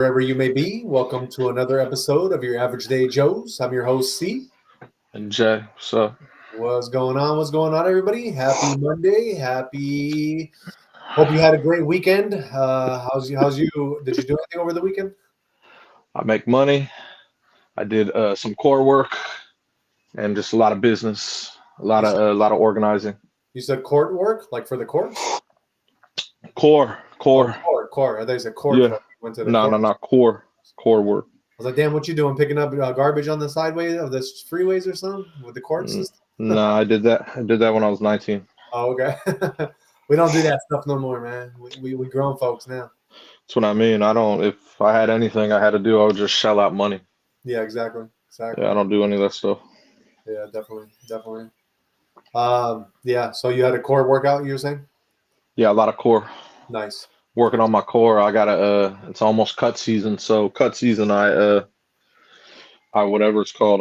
Wherever you may be, welcome to another episode of your Average Day Joes. I'm your host, C. And Jay, so What's going on? What's going on, everybody? Happy Monday. Happy. Hope you had a great weekend. How's you? Did you do anything over the weekend? I make money. I did some core work and just a lot of business, You said, a lot of organizing. you said court work, like for the courts? Oh, Core. court. I thought you said court. Yeah. Like you went to the No, court. no, not core work. I was like, damn, what you doing? Picking up garbage on the sideway of the freeways or something with the court Mm, system? No, I did that. I did that when I was 19. Oh, okay. We don't do that stuff no more, man. We grown folks now. That's what I mean. I don't. If I had anything I had to do, I would just shell out money. Yeah, exactly. Yeah, I don't do any of that stuff. Yeah, definitely. Yeah. So you had a core workout, you were saying? Yeah, a lot of core. Nice. Working on my core. I gotta. It's almost cut season. So cut season. I whatever it's called.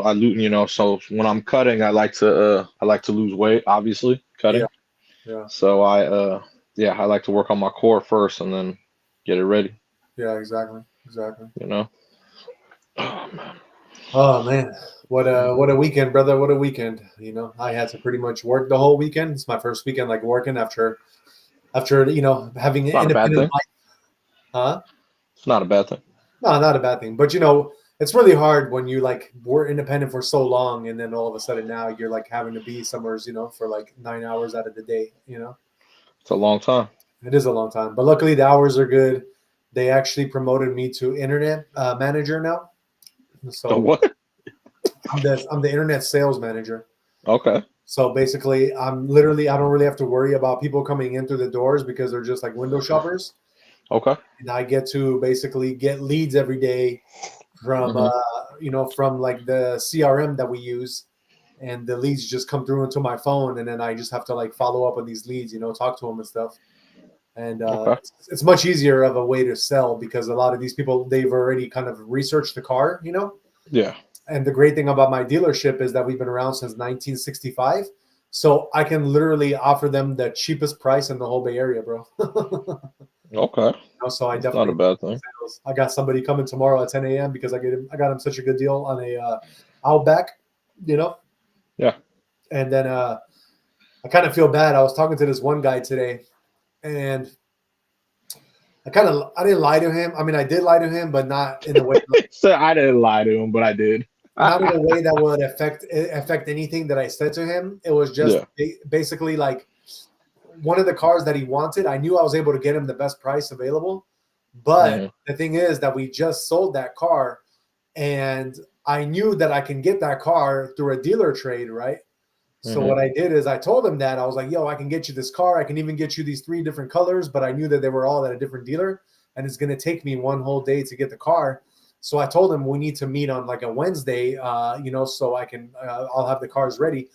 So when I'm cutting, I like to lose weight, obviously, Yeah, cutting. yeah, So yeah, I like to work on my core first and then get it ready, yeah. Exactly. you know. Oh man. Oh man, what a weekend, brother. What a weekend. I had to pretty much work the whole weekend. It's my first weekend like working after having an It's not a bad independent thing. life. Huh? It's not a bad thing. No, not a bad thing. But it's really hard when you like were independent for so long, and then all of a sudden now you're like having to be somewhere, for like 9 hours out of the day. It's a long time. It is a long time, but luckily the hours are good. They actually promoted me to internet manager now, So so what? I'm the internet sales manager. Okay. So basically, I don't really have to worry about people coming in through the doors because they're just like window shoppers, Okay. and I get to basically get leads every day from Hmm. from like the CRM that we use, and the leads just come through into my phone, and then I just have to like follow up on these leads, talk to them and stuff. And Okay. it's much easier of a way to sell because a lot of these people, they've already kind of researched the car. Yeah. And the great thing about my dealership is that we've been around since 1965, so I can literally offer them the cheapest price in the whole Bay Area, bro. Okay. So I It's not definitely a bad thing. sales. I got somebody coming tomorrow at 10 a.m. because I got him such a good deal on a Outback, you know. Yeah. And then I kind of feel bad. I was talking to this one guy today, and I didn't lie to him. I mean, I did lie to him, but not in the way So I didn't lie to him, but I did. not in a way that would affect anything that I said to him. It was just Yeah. basically like one of the cars that he wanted. I knew I was able to get him the best price available, but Hmm. the thing is that we just sold that car, and I knew that I can get that car through a dealer trade, right? So Hmm. what I did is I told him that I was like, "Yo, I can get you this car. I can even get you these 3 different colors." But I knew that they were all at a different dealer, and it's going to take me one whole day to get the car. So I told him we need to meet on like a Wednesday, so I can I'll have the cars ready.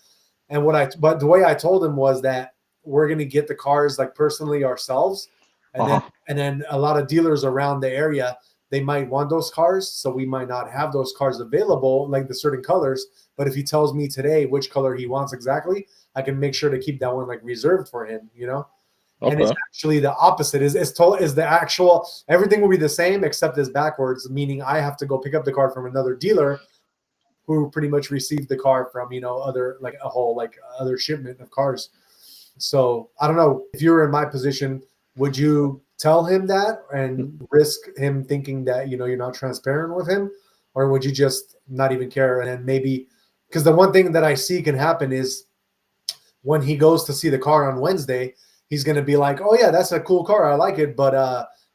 And but the way I told him was that we're going to get the cars like personally ourselves, and then Uh-huh. and then a lot of dealers around the area, they might want those cars, so we might not have those cars available, like the certain colors. But if he tells me today which color he wants exactly, I can make sure to keep that one like reserved for him. And it's Okay. actually the opposite. Is the actual everything will be the same except is backwards, meaning I have to go pick up the car from another dealer who pretty much received the car from other like a whole like other shipment of cars. So I don't know if you were in my position, would you tell him that and risk him thinking that you're not transparent with him, or would you just not even care and then maybe because the one thing that I see can happen is when he goes to see the car on Wednesday, he's going to be like, "Oh yeah, that's a cool car. I like it, but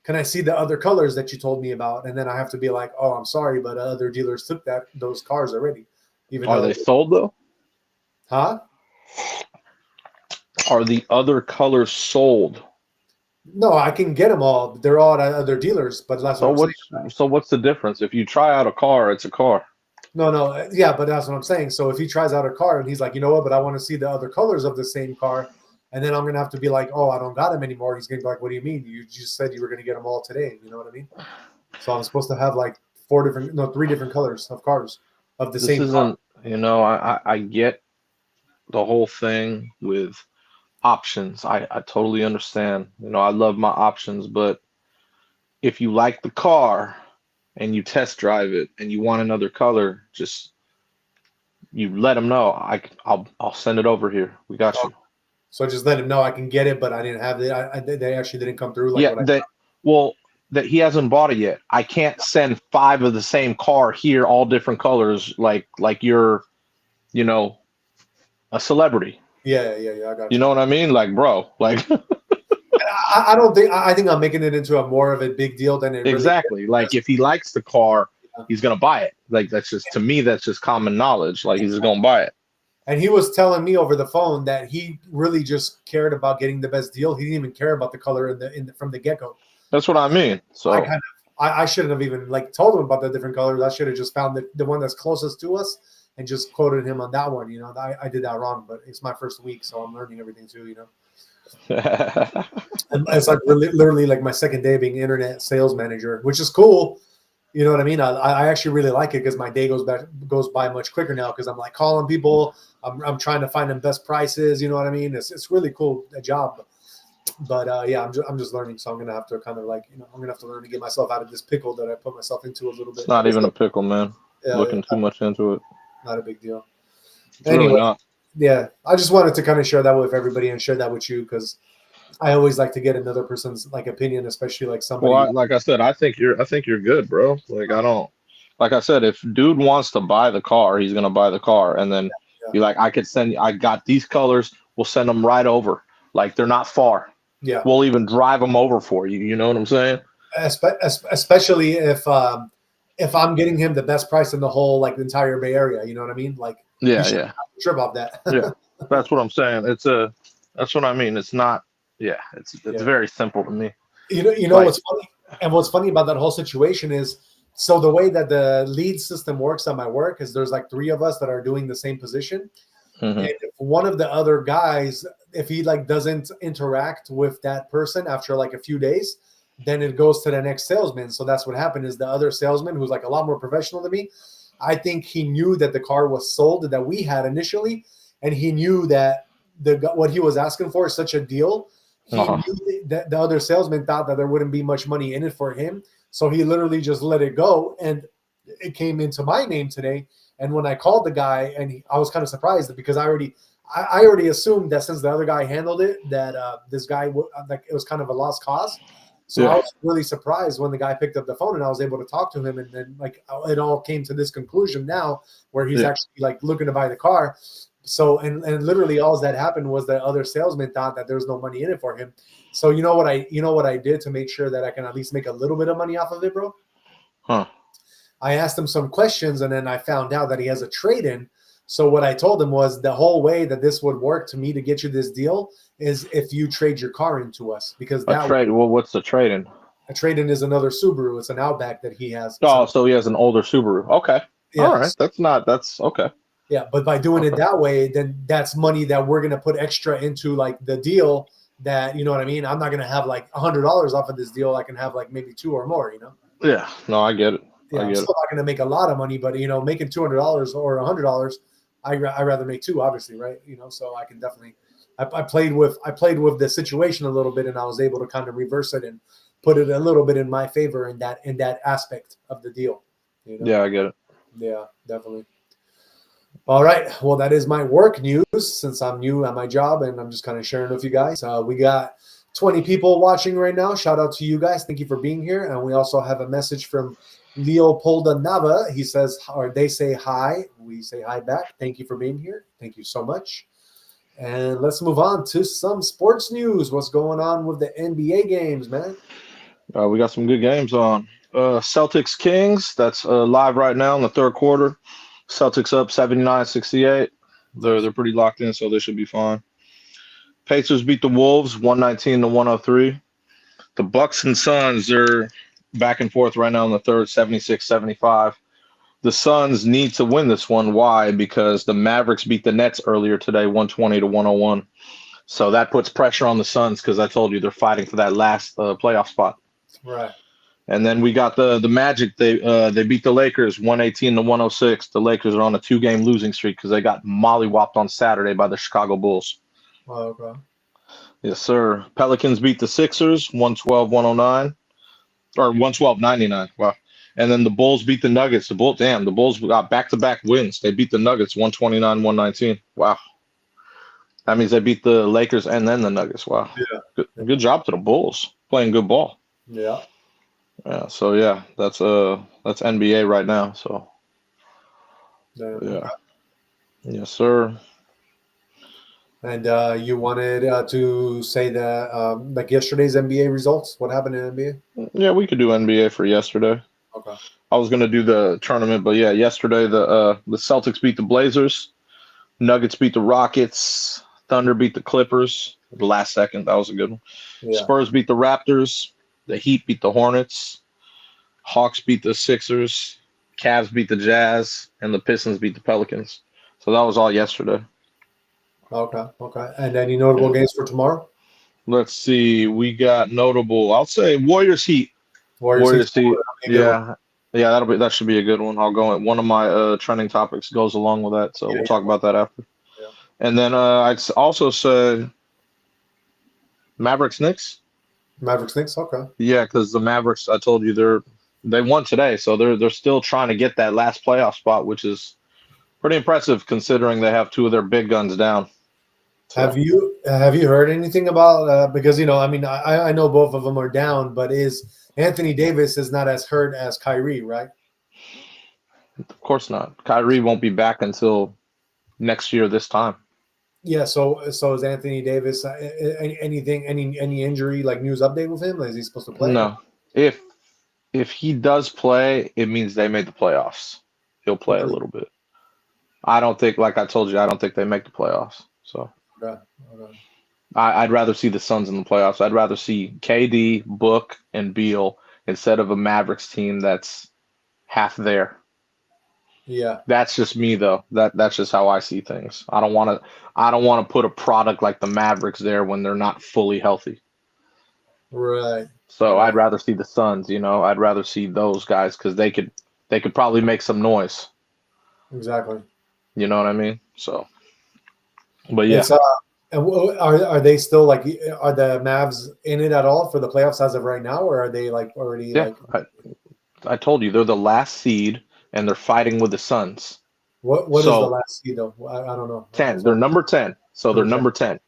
can I see the other colors that you told me about?" And then I have to be like, "Oh, I'm sorry, but other dealers took those cars already." Even Are though, they sold though? huh? Are the other colors sold? No, I can get them all. They're all at other dealers, but that's what So I'm saying. what's the difference? If you try out a car, it's a car. No, yeah, but that's what I'm saying. So if he tries out a car and he's like, "You know what, but I want to see the other colors of the same car," and then I'm gonna have to be like, "Oh, I don't got them anymore." He's gonna be like, "What do you mean? You just said you were gonna get them all today." You know what I mean? So I'm supposed to have like 3 different colors of cars of the This same car. isn't, I get the whole thing with options. I totally understand. I love my options, but if you like the car, and you test drive it and you want another color, just you let them know. I'll send it over here. We got you. So just let him know I can get it, but I didn't have it. They actually didn't come through like Yeah, what I that well that he hasn't bought it yet. I can't send 5 of the same car here, all different colors, like you're, you know, a celebrity. Yeah, I got You know what I mean? Like, bro, like I don't think I think I'm making it into a more of a big deal than it really exactly. is. Like if he likes the car, Yeah. he's gonna buy it. Like that's just to me, that's just common knowledge. Like he's just gonna buy it. And he was telling me over the phone that he really just cared about getting the best deal. He didn't even care about the color from the get-go. That's what I mean. So I shouldn't have even like told him about the different colors. I should have just found the one that's closest to us and just quoted him on that one. You know, I did that wrong, but it's my first week, so I'm learning everything too. You know, and it's like literally like my second day being internet sales manager, which is cool. You know what I mean? I actually really like it because my day goes by much quicker now because I'm like calling people. I'm trying to find them best prices. You know what I mean? It's really cool a job. But yeah, I'm just learning, so I'm gonna have to kind of like I'm gonna have to learn to get myself out of this pickle that I put myself into a little bit. it's not even a pickle, man. Looking too much into it. Not a big deal. It's really not. Yeah, I just wanted to kind of share that with everybody and share that with you because I always like to get another person's like opinion, especially like somebody. Well, like I said, I think you're good, bro. Like I don't. Like I said, if dude wants to buy the car, he's gonna buy the car, and then you're like, I got these colors. We'll send them right over. Like they're not far. Yeah, we'll even drive them over for you. You know what I'm saying? Especially if I'm getting him the best price in the whole like the entire Bay Area. You know what I mean? Like yeah. Trip off that. Yeah, that's what I'm saying. That's what I mean. It's not. Yeah, it's very simple to me. You know like, what's funny, and what's funny about that whole situation is, so the way that the lead system works at my work is there's like 3 of us that are doing the same position, and if one of the other guys, if he like doesn't interact with that person after like a few days, then it goes to the next salesman. So that's what happened is the other salesman, who's like a lot more professional than me, I think he knew that the car was sold that we had initially, and he knew that what he was asking for is such a deal. He knew that the other salesman thought that there wouldn't be much money in it for him, so he literally just let it go, and it came into my name today. And when I called the guy, and I was kind of surprised because I already assumed that since the other guy handled it, that this guy like it was kind of a lost cause. So I was really surprised when the guy picked up the phone and I was able to talk to him, and then like it all came to this conclusion now where he's actually like looking to buy the car. So and literally all that happened was the other salesman thought that there was no money in it for him. So you know what I did to make sure that I can at least make a little bit of money off of it, bro? I asked him some questions, and then I found out that he has a trade-in. So what I told him was the whole way that this would work to me to get you this deal is if you trade your car into us, because well, what's the trade-in? A trade-in is another Subaru. It's an Outback that he has. Oh, so he has an older Subaru. Okay. Yeah. All right. That's okay. Yeah, but by doing it that way, then that's money that we're going to put extra into like the deal that, you know what I mean? I'm not going to have like $100 off of this deal. I can have like maybe 2 or more, you know? Yeah. No, I get it. Yeah, I'm still not going to make a lot of money, but, you know, making $200 or $100, I'd rather make 2, obviously, right? You know, so I can definitely I played with the situation a little bit, and I was able to kind of reverse it and put it a little bit in my favor in that aspect of the deal. You know? Yeah, I get it. Yeah, definitely. All right. Well, that is my work news since I'm new at my job and I'm just kind of sharing with you guys. We got 20 people watching right now. Shout out to you guys. Thank you for being here. And we also have a message from Leopoldo Nava. He says, or they say hi. We say hi back. Thank you for being here. Thank you so much. And let's move on to some sports news. What's going on with the NBA games, man? We got some good games on. Celtics Kings. That's live right now in the third quarter. Celtics up 79-68. They're pretty locked in, so they should be fine. Pacers beat the Wolves 119-103. The Bucks and Suns are back and forth right now in the third, 76-75. The Suns need to win this one. Why? Because the Mavericks beat the Nets earlier today, 120-101. So that puts pressure on the Suns because I told you they're fighting for that last playoff spot. Right. And then we got the Magic. They beat the Lakers 118-106. The Lakers are on a 2-game losing streak because they got mollywopped on Saturday by the Chicago Bulls. Oh, okay. Yes, sir. Pelicans beat the Sixers 112-109 or 112-99. Wow. And then the Bulls beat the Nuggets. The Bulls got back-to-back wins. They beat the Nuggets 129-119. Wow. That means they beat the Lakers and then the Nuggets. Wow. Yeah. Good job to the Bulls. Playing good ball. Yeah. Yeah, so yeah, that's NBA right now. So Damn, yeah. okay. Yes, sir. And you wanted to say that like yesterday's NBA results. What happened in NBA? Yeah, we could do NBA for yesterday. Okay. I was gonna do the tournament, but yeah, yesterday the Celtics beat the Blazers, Nuggets beat the Rockets, Thunder beat the Clippers. The last second, that was a good one. Yeah. Spurs beat the Raptors, the Heat beat the Hornets, Hawks beat the Sixers, Cavs beat the Jazz, and the Pistons beat the Pelicans. So that was all yesterday. Okay. Okay. And any notable games for tomorrow? Let's see. We got notable. I'll say Warriors Heat. Warriors Heat. Yeah. Yeah, that should be a good one. I'll go in. One of my trending topics goes along with that, so we'll talk about that after. Yeah. And then I'd also say Mavericks Knicks. Mavericks Knicks. Okay. Yeah, because the Mavericks, I told you they won today, so they're still trying to get that last playoff spot, which is pretty impressive considering they have two of their big guns down. So. Have you heard anything about because I mean I know both of them are down, but is Anthony Davis is not as hurt as Kyrie, right? Of course not. Kyrie won't be back until next year this time. Yeah. So is Anthony Davis any injury like news update with him? Is he supposed to play? No. If he does play, it means they made the playoffs. He'll play a little bit. I don't think, like I told you, I don't think they make the playoffs. So. Okay. I'd rather see the Suns in the playoffs. I'd rather see KD, Book, and Beal instead of a Mavericks team that's half there. Yeah. That's just me though. That's just how I see things. I don't want to put a product like the Mavericks there when they're not fully healthy. Right. So I'd rather see the Suns, I'd rather see those guys because they could probably make some noise. Exactly. You know what I mean? So but yeah. And are they still like are the Mavs in it at all for the playoffs as of right now, or are they like already Yeah, like? I told you they're the last seed and they're fighting with the Suns. What is the last seed though? I don't know. 10. They're number 10. So they're number 10.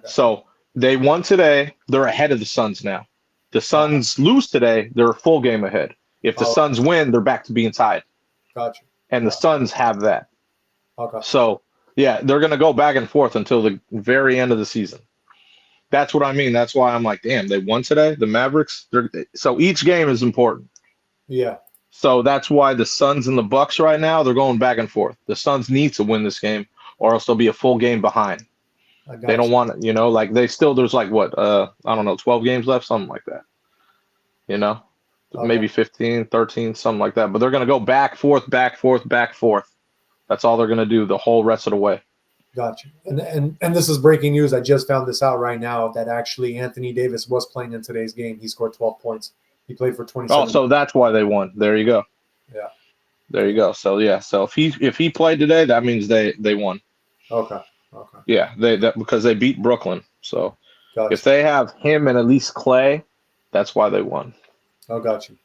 So they won today. They're ahead of the Suns now. The Suns lose today. They're a full game ahead. If the Suns win, they're back to being tied. Gotcha. And the Suns have that. Okay. So yeah, they're going to go back and forth until the very end of the season. That's what I mean. That's why I'm like, damn, they won today. The Mavericks. So each game is important. Yeah. So that's why the Suns and the Bucks right now, they're going back and forth. The Suns need to win this game or else they'll be a full game behind. They don't want it, like there's like what, I don't know, 12 games left, something like that. Maybe 15, 13, something like that. But they're going to go back, forth, back, forth, back, forth. That's all they're going to do the whole rest of the way. Gotcha. And this is breaking news. I just found this out right now that actually Anthony Davis was playing in today's game. He scored 12 points. He played for 27. Oh, so that's why they won. There you go. Yeah. There you go. So yeah. So if he played today, that means they won. Okay. Yeah. Because they beat Brooklyn. So gotcha. If they have him and at least Clay, that's why they won. Oh, got you.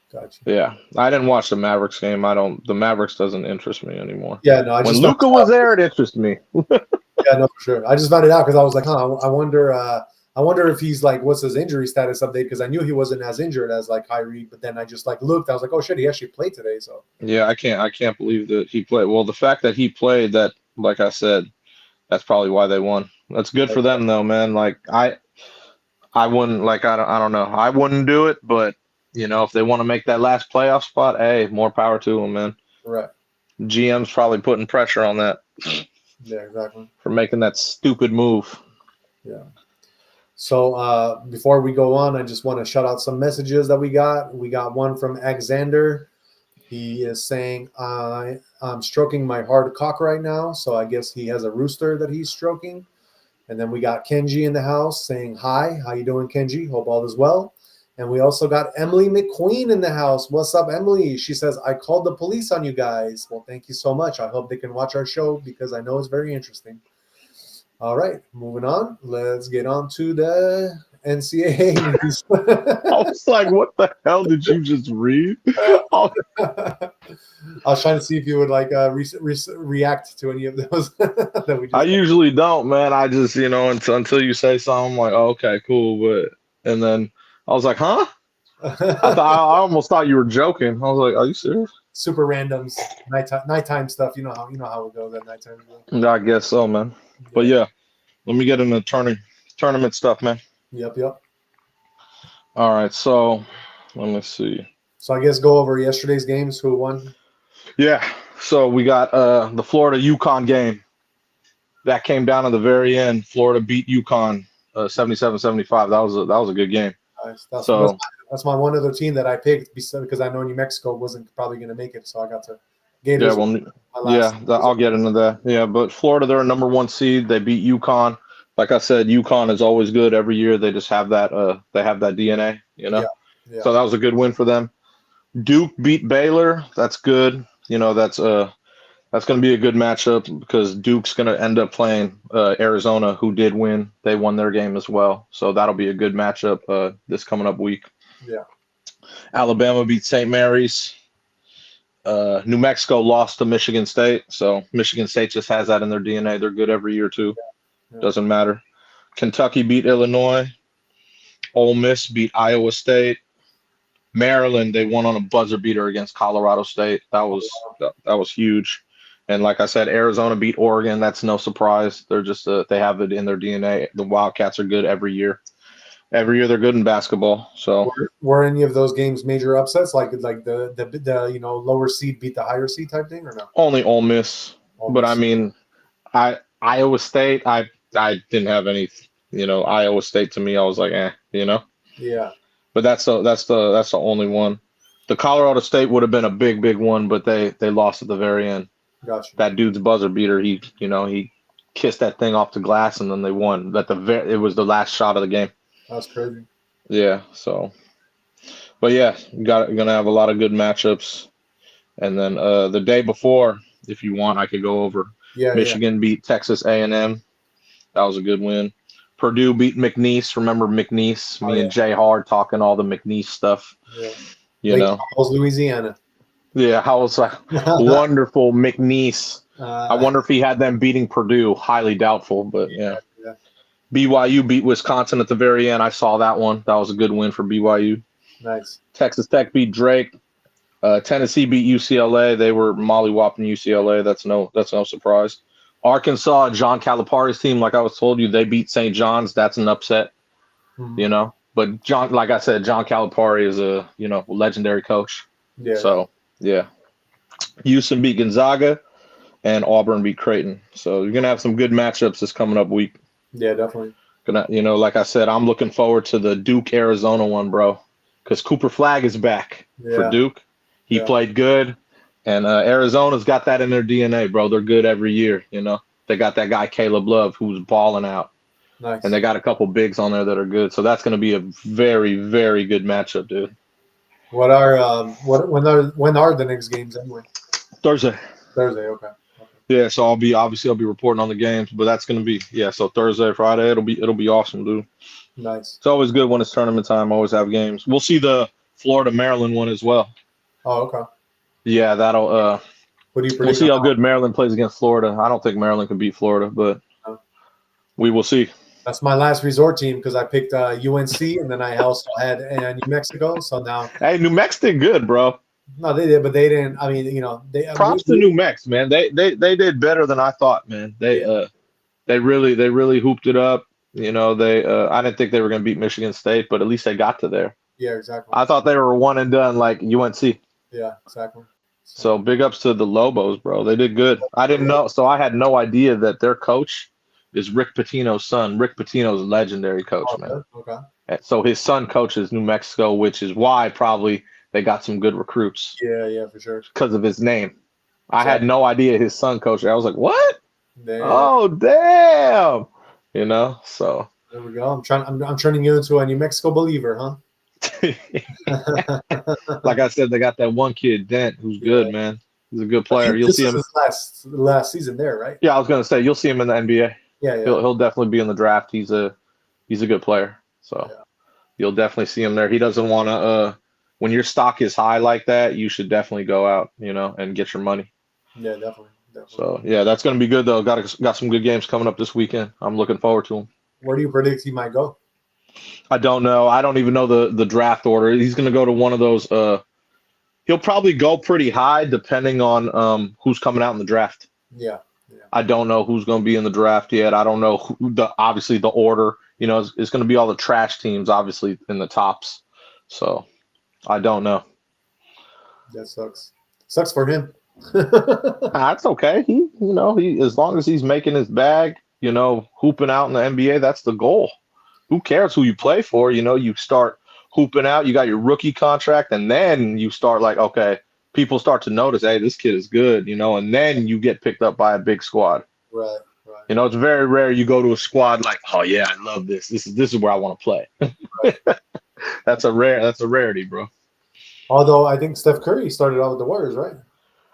Yeah, I didn't watch the Mavericks game. The Mavericks doesn't interest me anymore. Yeah, no. When Luka was there, it interested me. Yeah, no, for sure. I just found it out because I was like, I wonder if he's like, what's his injury status update? Because I knew he wasn't as injured as like Kyrie, but then I just like looked. I was like, oh shit, he actually played today. So yeah, I can't believe that he played. Well, the fact that he played, that, like I said, that's probably why they won. That's good for them though, man. Like I wouldn't I don't know. I wouldn't do it, but. If they want to make that last playoff spot, hey, more power to them, man. Right. GM's probably putting pressure on that. Yeah, exactly. For making that stupid move. Yeah. So before we go on, I just want to shout out some messages that we got. We got one from Alexander. He is saying, I'm stroking my hard cock right now. So I guess he has a rooster that he's stroking. And then we got Kenji in the house saying, hi, how you doing, Kenji? Hope all is well. And we also got Emily McQueen in the house. What's up, Emily? She says, I called the police on you guys. Well, thank you so much. I hope they can watch our show because I know it's very interesting. All right, moving on. Let's get on to the NCAA news. I was like, what the hell did you just read? Oh, I was trying to see if you would like react to any of those that we I just. usually don't, man. I just, until you say something, I'm like, oh, okay, cool. And then I was like, huh? I almost thought you were joking. I was like, are you serious? Super randoms, nighttime stuff. You know how it goes at nighttime. I guess so, man. But yeah, let me get into tournament stuff, man. Yep. All right, so let me see. So I guess go over yesterday's games. Who won? Yeah, so we got the Florida UConn game. That came down to the very end. Florida beat UConn 77-75. That was a good game. Nice. That's my one other team that I picked because I know New Mexico wasn't probably going to make it, so I got to. I'll get into that. Yeah, but Florida, they're a number 1 seed. They beat UConn. Like I said, UConn is always good every year. They just have that. They have that DNA. Yeah. So that was a good win for them. Duke beat Baylor. That's good. That's going to be a good matchup because Duke's going to end up playing Arizona, who did win. They won their game as well. So that'll be a good matchup this coming up week. Yeah. Alabama beat St. Mary's. New Mexico lost to Michigan State. So Michigan State just has that in their DNA. They're good every year, too. Yeah. Doesn't matter. Kentucky beat Illinois. Ole Miss beat Iowa State. Maryland, they won on a buzzer beater against Colorado State. That was huge. And like I said, Arizona beat Oregon. That's no surprise. They're just they have it in their DNA. The Wildcats are good every year. Every year they're good in basketball. So were any of those games major upsets, like the lower seed beat the higher seed type thing, or no? Only Ole Miss. But I mean, Iowa State, I didn't have any. Iowa State to me, I was like, Yeah. But that's the only one. The Colorado State would have been a big one, but they lost at the very end. Gotcha. That dude's buzzer beater, he kissed that thing off the glass and then they won. It was the last shot of the game. That's crazy. Yeah, so but yeah, gonna have a lot of good matchups. And then the day before, if you want, I could go over. Yeah. Michigan beat Texas A&M. That was a good win. Purdue beat McNeese. Remember McNeese? Me and Jay Hard talking all the McNeese stuff. Yeah. Louisiana. Yeah, how was like wonderful McNeese. I wonder if he had them beating Purdue. Highly doubtful, but yeah. BYU beat Wisconsin at the very end. I saw that one. That was a good win for BYU. Nice. Texas Tech beat Drake. Tennessee beat UCLA. They were mollywopping UCLA. That's no surprise. Arkansas, John Calipari's team, like I was told you, they beat St. John's. That's an upset, But like I said, John Calipari is a legendary coach. Yeah. So yeah, Houston beat Gonzaga, and Auburn beat Creighton. So you're gonna have some good matchups this coming up week. Yeah, definitely. Like I said, I'm looking forward to the Duke Arizona one, bro, because Cooper Flagg is back for Duke. He played good. And Arizona's got that in their DNA, bro. They're good every year, They got that guy Caleb Love who's balling out. Nice. And they got a couple bigs on there that are good. So that's going to be a very, very good matchup, dude. When are the next games anyway? Thursday, okay. Yeah, so I'll be reporting on the games, but that's going to be so Thursday, Friday, it'll be awesome, dude. Nice. It's always good when it's tournament time. Always have games. We'll see the Florida Maryland one as well. Oh, okay. Yeah, that'll what do you predict? We'll see how good Maryland plays against Florida. I don't think Maryland can beat Florida, but we will see. That's my last resort team because I picked UNC and then I also had New Mexico. So now, hey, New Mexico did good, bro. No, they did, but they didn't. I mean, props to New Mex, man. They did better than I thought, man. They really hooped it up. I didn't think they were going to beat Michigan State, but at least they got to there. Yeah, exactly. I thought they were one and done like UNC. Yeah, exactly. So big ups to the Lobos, bro. They did good. I didn't know, so I had no idea that their coach is Rick Pitino's son. Rick Pitino's a legendary coach, man. Okay. So his son coaches New Mexico, which is why probably they got some good recruits. Yeah, for sure. Because of his name. I had no idea his son coached. I was like, what? Damn. Oh, damn. So. There we go. I'm turning you into a New Mexico believer, huh? Like I said, they got that one kid, Dent, who's good, man. He's a good player. You'll see him his last season there, right? Yeah, I was gonna say you'll see him in the NBA. Yeah. He'll definitely be in the draft. He's a good player. So you'll definitely see him there. He doesn't want to. When your stock is high like that, you should definitely go out, and get your money. Yeah, definitely. So yeah, that's going to be good though. Got some good games coming up this weekend. I'm looking forward to them. Where do you predict he might go? I don't know. I don't even know the draft order. He's going to go to one of those. He'll probably go pretty high depending on who's coming out in the draft. Yeah. I don't know who's going to be in the draft yet. I don't know obviously the order. It's going to be all the trash teams obviously in the tops. So I don't know. That sucks. Sucks for him. That's okay. He as long as he's making his bag, hooping out in the NBA, that's the goal. Who cares who you play for? You start hooping out, you got your rookie contract, and then you start like, okay, people start to notice, hey, this kid is good, and then you get picked up by a big squad. Right. It's very rare you go to a squad like, oh yeah, I love this. This is where I want to play. Right. That's a rarity, bro. Although I think Steph Curry started out with the Warriors, right?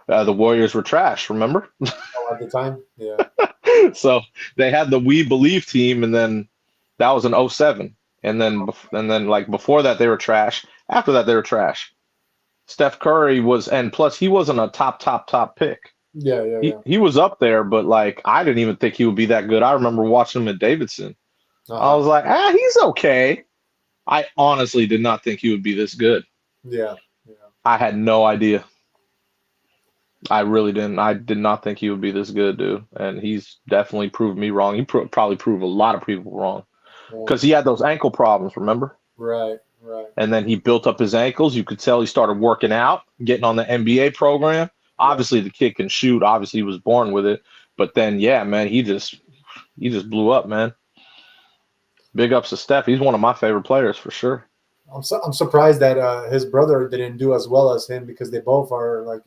The Warriors were trash, remember? At the time, yeah. So they had the We Believe team, and then that was in 07. And then like before that they were trash. After that they were trash. Steph Curry and plus he wasn't a top pick. Yeah. He was up there, but like I didn't even think he would be that good. I remember watching him at Davidson. I was like, he's okay. I honestly did not think he would be this good. Yeah. I had no idea. I really didn't. I did not think he would be this good, dude. And he's definitely proved me wrong. He probably proved a lot of people wrong. Because he had those ankle problems, remember? Right. And then he built up his ankles. You could tell he started working out, getting on the NBA program. Obviously, the kid can shoot. Obviously, he was born with it. But then, yeah, man, he just blew up, man. Big ups to Steph. He's one of my favorite players for sure. I'm surprised that his brother didn't do as well as him because they both are like.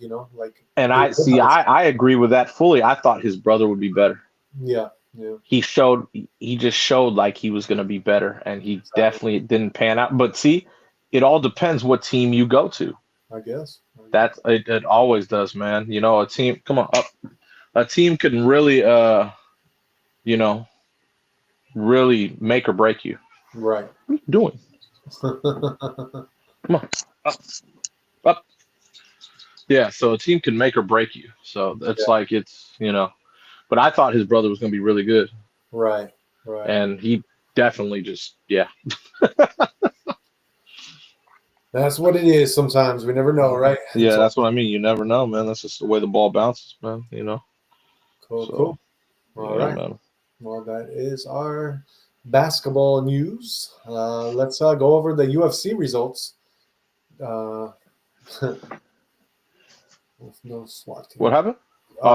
And I agree with that fully. I thought his brother would be better. Yeah. He just showed like he was going to be better, and he definitely didn't pan out. But see, it all depends what team you go to. I guess. It always does, man. A team, come on, a team can really, really make or break you. Right. What are you doing? Come on, up. Yeah, so a team can make or break you. So it's like But I thought his brother was going to be really good. Right. And he definitely That's what it is sometimes. We never know, right? Yeah, that's what I mean. You never know, man. That's just the way the ball bounces, man, Cool. All right. Man. Well, that is our basketball news. Let's go over the UFC results. No SWAT team. What happened?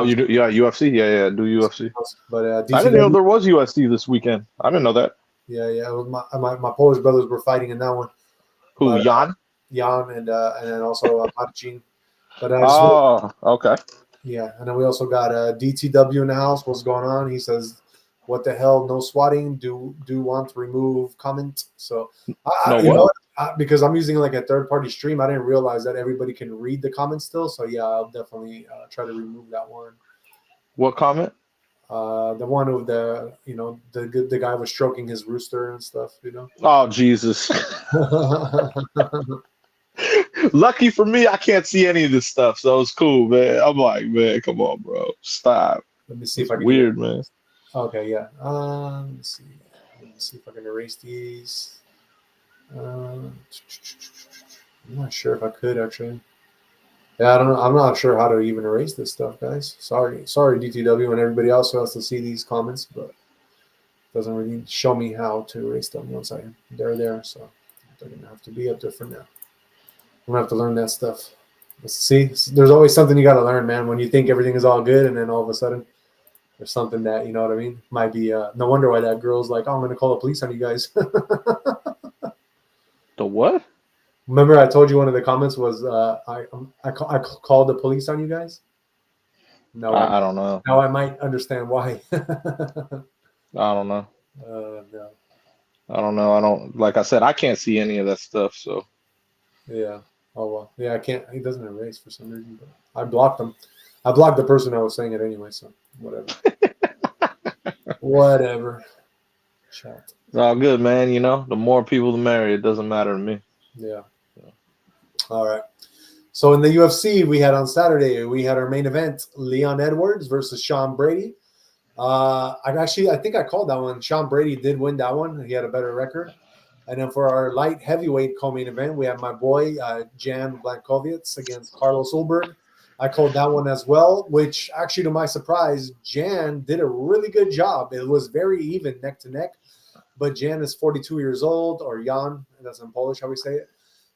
You do? Yeah, UFC. Yeah, do UFC. But I didn't know there was UFC this weekend. I didn't know that. Yeah. My Polish brothers were fighting in that one. Who? Jan? Jan and then also Marcin. But okay. Yeah, and then we also got DTW in the house. What's going on? He says, "What the hell? No swatting. Do want to remove comment." So because I'm using like a third-party stream, I didn't realize that everybody can read the comments still. So yeah, I'll definitely try to remove that one. What comment? The one with the guy was stroking his rooster and stuff. Oh Jesus! Lucky for me, I can't see any of this stuff, so it's cool, man. I'm like, man, come on, bro, stop. Let me see if I can. Weird, man. Okay, yeah. Let me see. If I can erase these. I'm not sure if I could actually. Yeah, I don't know. I'm not sure how to even erase this stuff, guys. Sorry, DTW, and everybody else who has to see these comments, but it doesn't really show me how to erase them once they're there. So they're gonna have to be up there for now. I'm gonna have to learn that stuff. See, there's always something you gotta learn, man. When you think everything is all good, and then all of a sudden there's something that what I mean. Might be no wonder why that girl's like, "Oh, I'm gonna call the police on you guys." The what? Remember, I told you one of the comments was I called the police on you guys. No, I don't know. Now I might understand why. I don't know. No. I don't know. I don't, like I said, I can't see any of that stuff. So. Yeah. Oh well. Yeah, I can't. He doesn't erase for some reason, but I blocked him. I blocked the person I was saying it anyway. So whatever. Whatever. Chat. It's all good, man. You know, the more people, the merrier. It doesn't matter to me. Yeah. All right. So in the UFC, we had on Saturday, we had our main event, Leon Edwards versus Sean Brady. I think I called that one. Sean Brady did win that one. He had a better record. And then for our light heavyweight co-main event, we have my boy Jan Blankovic against Carlos Ulberg. I called that one as well, which actually, to my surprise, Jan did a really good job. It was very even, neck to neck. But Jan is 42 years old, or Jan, that's in Polish how we say it.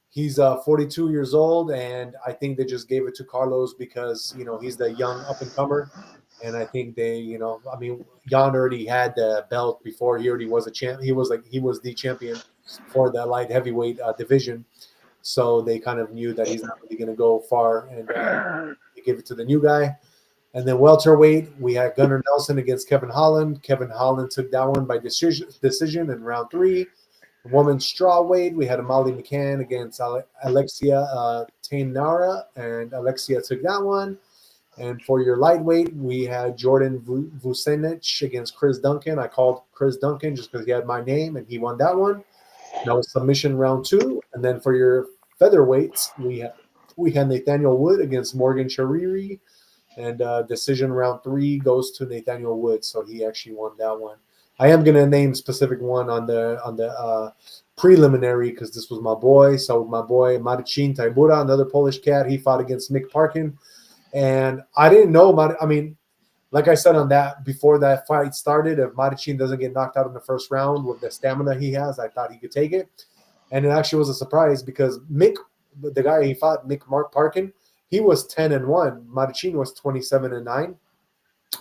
He's 42 years old, and I think they just gave it to Carlos because, you know, he's the young up-and-comer. And I think they, you know, I mean, Jan already had the belt before. He already was a champ. He was the champion for the light heavyweight division. So they kind of knew that he's not really going to go far, and they gave it to the new guy. And then welterweight, we had Gunnar Nelson against Kevin Holland. Kevin Holland took that one by decision in round 3. Women's strawweight, we had Molly McCann against Alexia Tainara, and Alexia took that one. And for your lightweight, we had Jordan Vucenic against Chris Duncan. I called Chris Duncan just because he had my name, and he won that one. That was submission round 2. And then for your featherweights, we had Nathaniel Wood against Morgan Chariri, and decision round 3 goes to Nathaniel Wood, so he actually won that one. I am gonna name specific one on the preliminary because this was my boy. So my boy Marcin Tajbura, another Polish cat, he fought against Mick Parkin, and I didn't know. I mean, like I said on that before that fight started, if Marcin doesn't get knocked out in the first round with the stamina he has, I thought he could take it, and it actually was a surprise because Mick, the guy he fought, Mick Parkin, he was 10-1. Marcin was 27-9.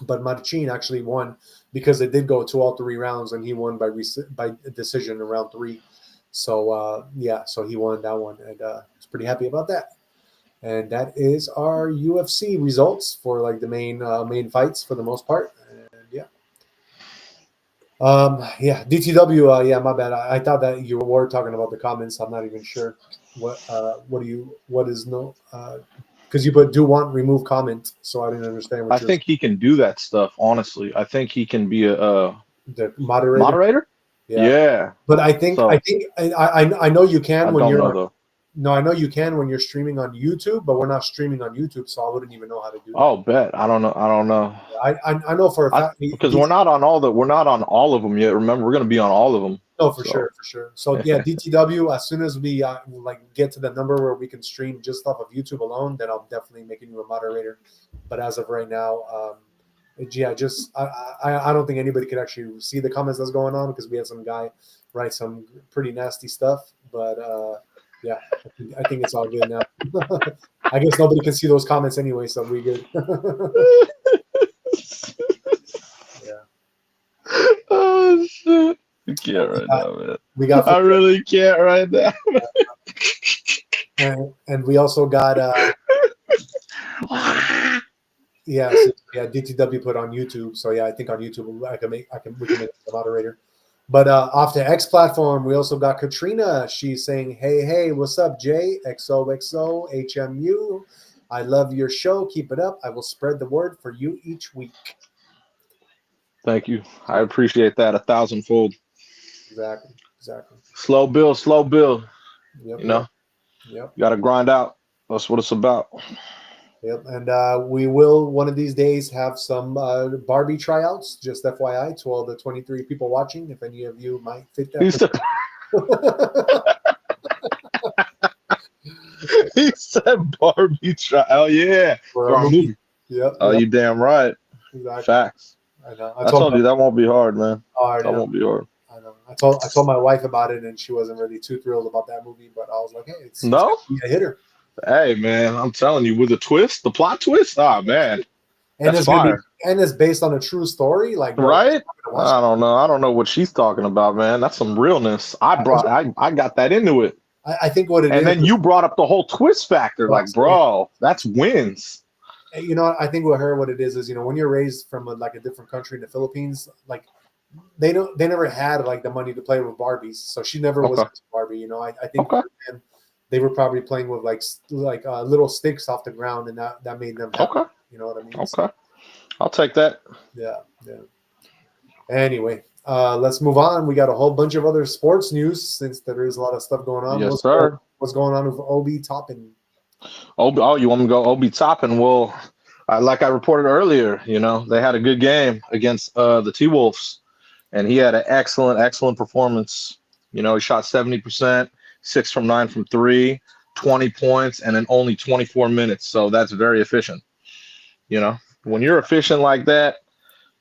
But Marcin actually won because it did go to all 3 rounds, and he won by decision in round 3. So so he won that one, and I was pretty happy about that. And that is our UFC results for like the main fights for the most part. And DTW. My bad. I thought that you were talking about the comments. I'm not even sure what is no. Because you do want remove comment, so I didn't understand. I think he can do that stuff. Honestly, I think he can be a the moderator. Moderator? Yeah. But I think I know you can when you're though. No, I know you can when you're streaming on YouTube, but we're not streaming on YouTube, so I wouldn't even know how to do that. Oh, bet. I don't know. I know for a fact because we're not on all of them yet. Remember, we're going to be on all of them. Oh, for sure. So yeah, DTW. As soon as we get to the number where we can stream just off of YouTube alone, then I'll definitely make you a moderator. But as of right now, I don't think anybody could actually see the comments that's going on because we had some guy write some pretty nasty stuff. But I think it's all good now. I guess nobody can see those comments anyway, so we good. Oh shit. I can't right now, man. I really can't right now. and we also got DTW put on YouTube. So I think on YouTube we can make the moderator. But off the X platform, we also got Katrina. She's saying, hey, what's up, Jay? XOXO HMU. I love your show. Keep it up. I will spread the word for you each week. Thank you. I appreciate that 1,000-fold. Exactly. Slow build. Yep. You got to grind out. That's what it's about. Yep. And we will one of these days have some Barbie tryouts. Just FYI to all the 23 people watching, if any of you might fit that. He said Barbie tryout. Yeah. For our movie. Yep. Oh, you damn right. Exactly. Facts. I know. I told you that won't be hard, man. That won't be hard. I know. I told my wife about it, and she wasn't really too thrilled about that movie. But I was like, hey, it's a hitter. Hey, man, I'm telling you, with the plot twist, man. And it's based on a true story, like right? I don't know. I don't know what she's talking about, man. That's some realness. I got that into it. I think what it is. And then you brought up the whole twist factor, like, bro, that's wins. You know, I think with her, what it is, when you're raised from a different country in the Philippines, like they never had like the money to play with Barbies, so she never was into Barbie. I think they were probably playing with like little sticks off the ground, and that made them happy. You know what I mean? Okay, I'll take that. Yeah. Anyway, Let's move on. We got a whole bunch of other sports news since there is a lot of stuff going on. Yes, sir. What's going on with Obi Toppin? Oh, you want me to go Obi Toppin? Well, like I reported earlier, they had a good game against the T-Wolves, and he had an excellent performance. He shot 70%, 6 from 9 from 3, 20 points, and in only 24 minutes. So that's very efficient. When you're efficient like that,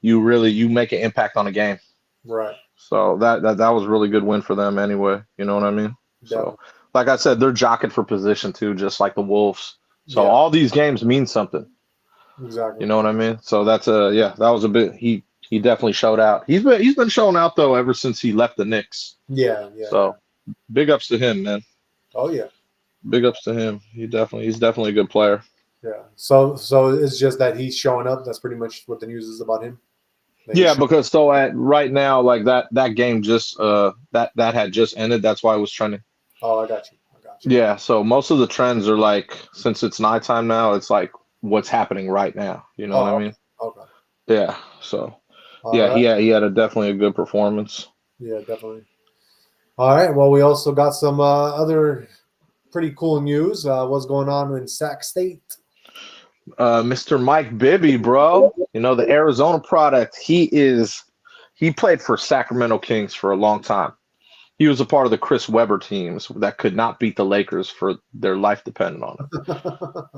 you make an impact on a game. Right. So that was a really good win for them anyway. You know what I mean? Definitely. So, like I said, they're jockeying for position too, just like the Wolves. So all these games mean something. Exactly. You know what I mean? So that's that was a bit. He definitely showed out. He's been showing out though ever since he left the Knicks. Yeah. So big ups to him, man. Oh yeah. Big ups to him. He's definitely a good player. Yeah. So it's just that he's showing up. That's pretty much what the news is about him. Because right now, like that game just that had just ended. That's why I was trying to. Oh, I got you. Yeah. So most of the trends are like, since it's nighttime now, it's like what's happening right now. You know what I mean? Okay. Yeah. So he had definitely a good performance. Yeah, definitely. All right. Well, we also got some other pretty cool news. What's going on in Sac State? Mr. Mike Bibby, bro. The Arizona product. He played for Sacramento Kings for a long time. He was a part of the Chris Webber teams that could not beat the Lakers for their life depended on it.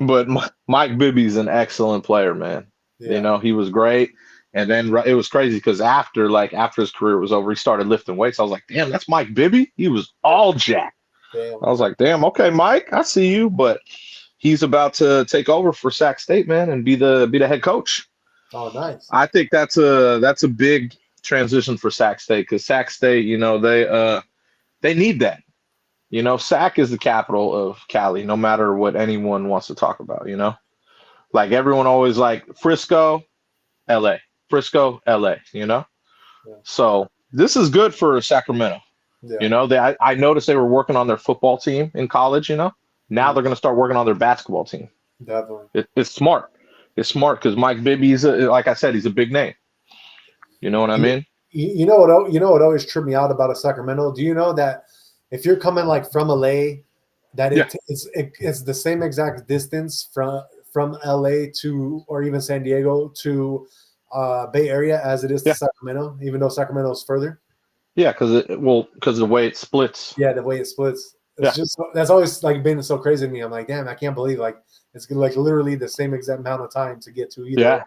But Mike Bibby's an excellent player, man. Yeah. He was great. And then it was crazy because after his career was over, he started lifting weights. I was like, damn, that's Mike Bibby. He was all jacked. Damn. I was like, damn, okay, Mike, I see you, but he's about to take over for Sac State, man, and be the head coach. Oh, nice. I think that's a big transition for Sac State, because Sac State, they need that. Sac is the capital of Cali, no matter what anyone wants to talk about. Like everyone always like Frisco, LA, Frisco, LA. Yeah. So this is good for Sacramento. Yeah. I noticed they were working on their football team in college. Now they're going to start working on their basketball team. Definitely. It's smart. It's smart because Mike Bibby like I said, he's a big name. You know what I mean? You know what always tripped me out about a Sacramento? Do you know that if you're coming like from LA, that it's the same exact distance from LA to, or even San Diego to Bay Area as it is to Sacramento, even though Sacramento is further? Yeah, because of the way it splits. Yeah, the way it splits. It's just, that's always like been so crazy to me. I'm like, damn, I can't believe like it's like literally the same exact amount of time to get to either. Yeah.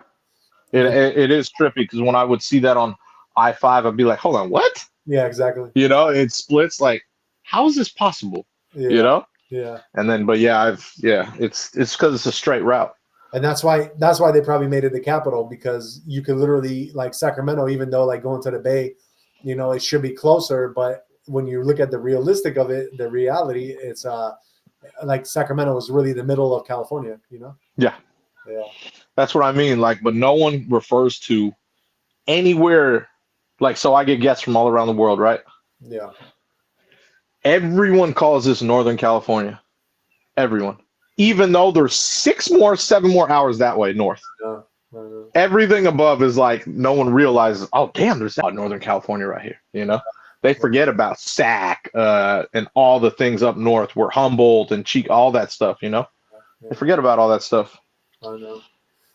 It is trippy because when I would see that on I-5, I'd be like, hold on, what? Yeah, exactly. It splits. Like, how is this possible? Yeah. And then, but it's because it's a straight route. And that's why they probably made it the capital, because you could literally, like Sacramento, even though like going to the Bay, it should be closer, but when you look at the realistic of it, the reality, it's like Sacramento is really the middle of California, Yeah. Yeah. That's what I mean. Like, but no one refers to anywhere. Like, so I get guests from all around the world, right? Yeah. Everyone calls this Northern California. Everyone. Even though there's 7 more hours that way north. Yeah. Everything above is like, no one realizes, oh, damn, there's Northern California right here, They forget about Sac and all the things up north where Humboldt and Cheek, all that stuff, Yeah. They forget about all that stuff. I know.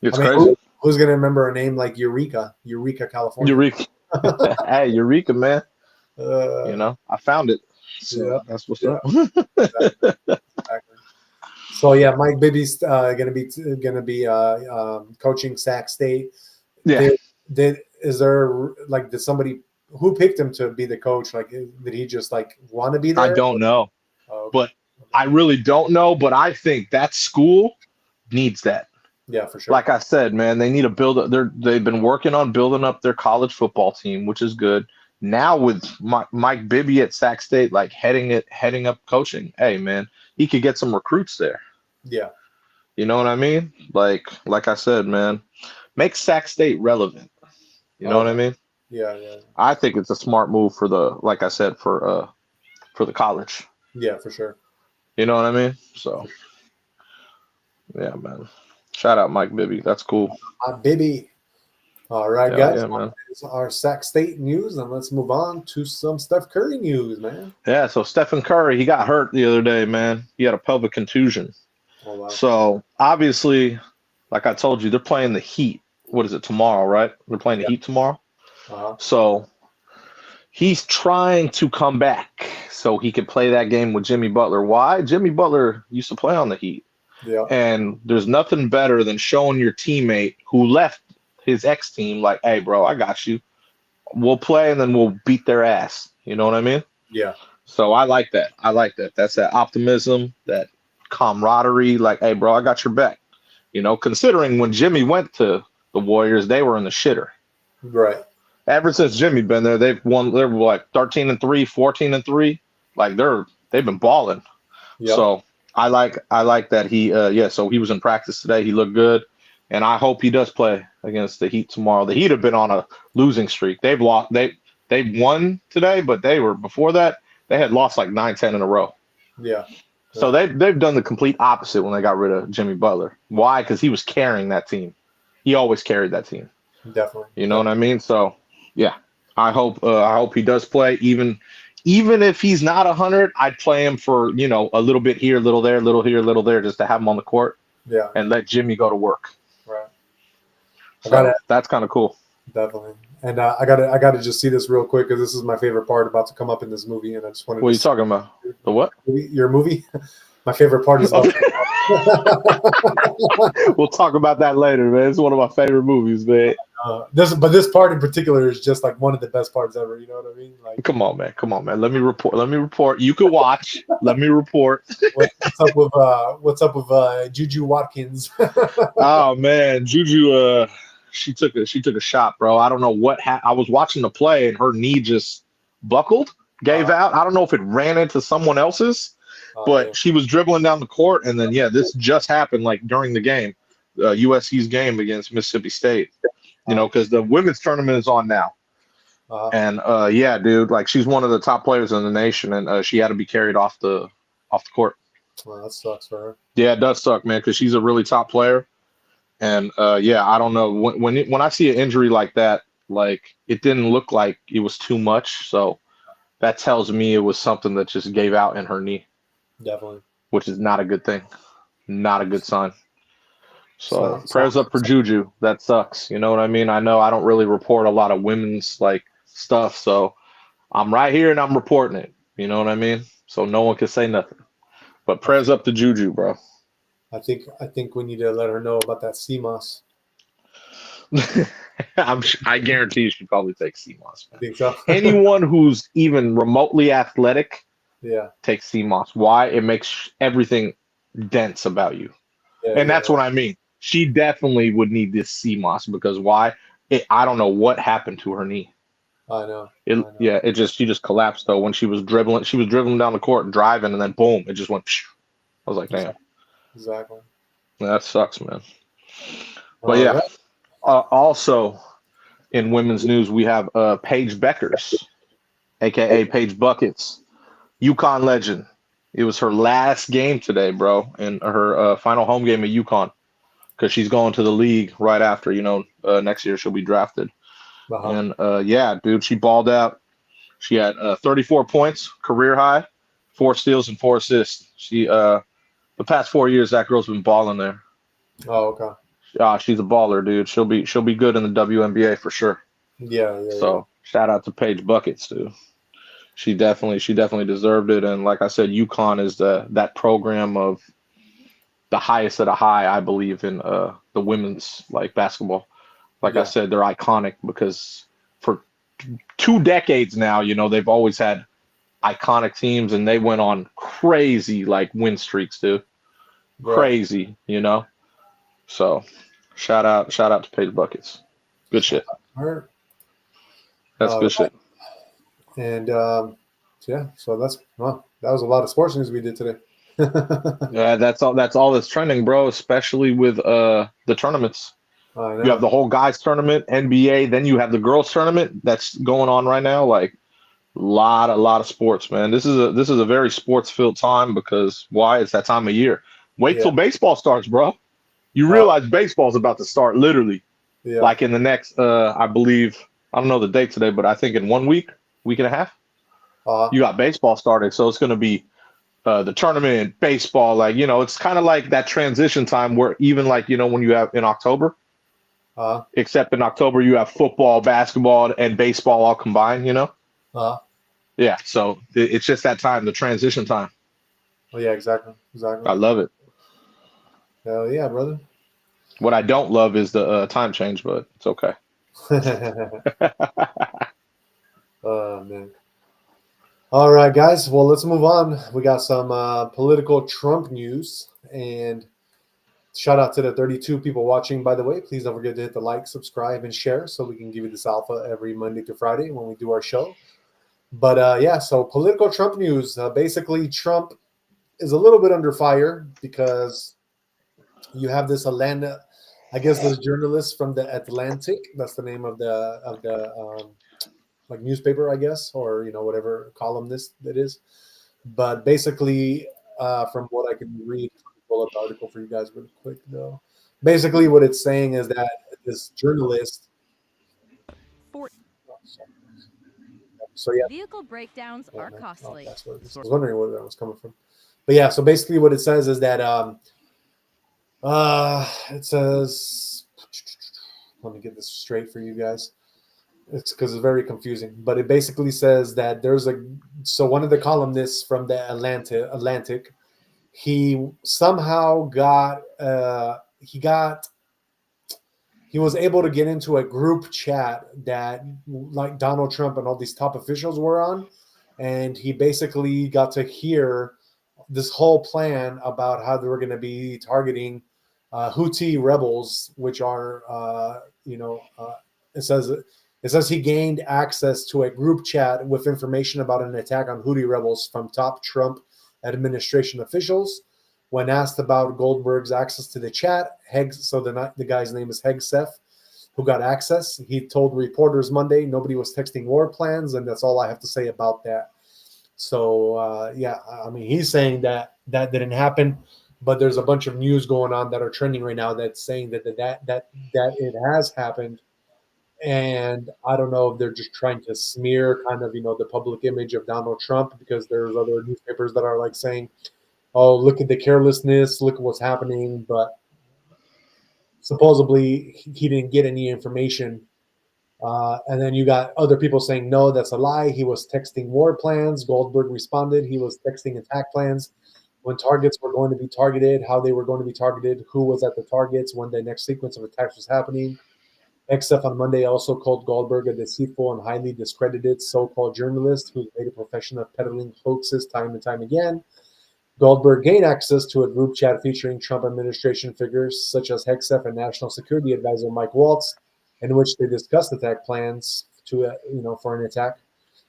It's crazy. Who's going to remember a name like Eureka, California? Eureka. Hey, Eureka, man. I found it. So that's what's up. Exactly. So yeah, Mike Bibby's gonna be coaching Sac State. Yeah. Did somebody who picked him to be the coach? Like, did he just like want to be there? I don't know, okay. But I really don't know. But I think that school needs that. Yeah, for sure. Like I said, man, they need to build up. They've been working on building up their college football team, which is good. Now with Mike Bibby at Sac State, like heading up coaching, hey man, he could get some recruits there. Yeah. You know what I mean? Like I said, man, make Sac State relevant. You know what I mean? Yeah. I think it's a smart move for like I said, for the college. Yeah, for sure. You know what I mean? So yeah, man. Shout out Mike Bibby. That's cool. Bibby. All right, Hell guys. yeah, man. That is our Sac State news, and let's move on to some Steph Curry news, man. Yeah, so Stephen Curry, he got hurt the other day, man. He had a pelvic contusion. Oh wow. So obviously, like I told you, they're playing the Heat. What is it, tomorrow, right? They're playing the Yeah. Heat tomorrow. Uh-huh. So he's trying to come back so he could play that game with Jimmy Butler. Why? Jimmy Butler used to play on the Heat. Yeah. And there's nothing better than showing your teammate who left his ex team, like, hey, bro, I got you. We'll play and then we'll beat their ass. You know what I mean? Yeah. So I like that. I like that. That's that optimism, that camaraderie. Like, hey, bro, I got your back. You know, considering when Jimmy went to the Warriors, they were in the shitter. Right. Ever since Jimmy been there, they've won. They're like 13-3, 14-3. Like they've been balling. Yeah. So I like that he so he was in practice today. He looked good, and I hope he does play against the Heat tomorrow. The Heat have been on a losing streak. They've lost. They won today, but they were before that. They had lost like 9-10 in a row. Yeah. So they've done the complete opposite when they got rid of Jimmy Butler. Why? Because he was carrying that team. He always carried that team. Definitely. You know what I mean? So yeah, I hope he does play. Even if he's not 100, I'd play him for a little bit here, a little there, a little here, a little there, just to have him on the court. Yeah. And let Jimmy go to work. Right. So that's kind of cool. Definitely. And I gotta just see this real quick because this is my favorite part about to come up in this movie, and I just wanted. What are you talking about? The what? Your movie. My favorite part is. We'll talk about that later, man. It's one of my favorite movies, man. This part in particular is just like one of the best parts ever. You know what I mean? Like, come on, man. Let me report. You can watch. Let me report. what's up with Juju Watkins? Oh man, Juju. She took a shot, bro. I don't know what I was watching the play and her knee just buckled, gave out. I don't know if it ran into someone else's, but yeah. she was dribbling down the court, and then this just happened like during the game, USC's game against Mississippi State. Because the women's tournament is on now, and dude, like she's one of the top players in the nation, and she had to be carried off the court. Well, that sucks for her. Yeah, it does suck, man, because she's a really top player. And I don't know when I see an injury like that, like it didn't look like it was too much. So that tells me it was something that just gave out in her knee. Definitely. Which is not a good thing. Not a good sign. So prayers up for Juju. That sucks. You know what I mean? I know I don't really report a lot of women's like stuff. So I'm right here and I'm reporting it. You know what I mean? So no one can say nothing. But prayers up to Juju, bro. I think we need to let her know about that CMOS. I guarantee you she'd probably take CMOS. I think so. Anyone who's even remotely athletic, takes CMOS. Why? It makes everything dense about you. And that's what I mean. She definitely would need this CMOS because why? I don't know what happened to her knee. I know. She just collapsed though when she was dribbling. She was dribbling down the court and driving, and then boom, it just went. I was like, damn. Exactly. That sucks, man. But also in women's news, we have Paige Beckers, aka Paige Buckets, UConn legend. It was her last game today, bro, in her final home game at UConn, because she's going to the league right after. Next year she'll be drafted. And dude, she balled out. She had 34 points, career high, 4 steals and 4 assists. She the past 4 years, that girl's been balling there. Oh, okay. She's a baller, dude. She'll be good in the WNBA for sure. So shout out to Paige Buckets, dude. She definitely deserved it. And like I said, UConn is that program of the highest of the high, I believe, in the women's basketball. Like I said, they're iconic because for 2 decades now, they've always had iconic teams, and they went on crazy win streaks, dude. Crazy, So shout out to Paige Buckets. Good shit. That's good shit. And so that was a lot of sports news we did today. Yeah, that's all that's trending, bro, especially with the tournaments. You have the whole guys tournament, NBA, then you have the girls tournament that's going on right now. A lot of sports, man. This is a very sports filled time because why? It's that time of year. Wait till baseball starts, bro. You realize baseball's about to start, literally. Yeah. Like in the next, I believe, I don't know the date today, but I think in 1 week, week and a half, you got baseball started. So it's going to be the tournament, baseball. Like, it's kind of like that transition time where even like, when you have in October, Uh, except in October, you have football, basketball, and baseball all combined. uh, Yeah. So it's just that time, the transition time. well, yeah, exactly. I love it. Hell yeah, brother. What I don't love is the time change, but it's okay. Man. All right, guys. Well, let's move on. We got some political Trump news, and shout out to the 32 people watching, by the way. Please don't forget to hit the like, subscribe, and share so we can give you this alpha every Monday to Friday when we do our show. But yeah, so political Trump news. Basically, Trump is a little bit under fire because you have this Atlanta, I guess this journalist from the Atlantic. That's the name of the like newspaper, I guess, or whatever columnist it is. But basically, from what I can read, pull up the article for you guys really quick though. Basically, what it's saying is that this journalist. So yeah, Vehicle breakdowns are costly. that's what it is. I was wondering where that was coming from. But yeah, so basically, what it says is that it says. Let me get this straight for you guys. It's because it's very confusing, but it basically says that so one of the columnists from the Atlantic, he somehow he was able to get into a group chat that like Donald Trump and all these top officials were on, and he basically got to hear this whole plan about how they were going to be targeting Houthi rebels, which are it says he gained access to a group chat with information about an attack on Houthi rebels from top Trump administration officials. When asked about Goldberg's access to the chat, the guy's name is Hegseth, who got access. He told reporters Monday nobody was texting war plans, and that's all I have to say about that. So yeah, I mean, he's saying that didn't happen, but there's a bunch of news going on that are trending right now that's saying that it has happened. And I don't know if they're just trying to smear kind of the public image of Donald Trump, because there's other newspapers that are like saying, oh, look at the carelessness, look at what's happening. But supposedly he didn't get any information. And then you got other people saying, no, that's a lie. He was texting war plans. Goldberg responded. He was texting attack plans, when targets were going to be targeted, how they were going to be targeted, who was at the targets, when the next sequence of attacks was happening. XF on Monday also called Goldberg a deceitful and highly discredited so-called journalist who's made a profession of peddling hoaxes time and time again. Goldberg gained access to a group chat featuring Trump administration figures such as Hegseth and National Security Advisor Mike Waltz, in which they discussed attack plans for an attack.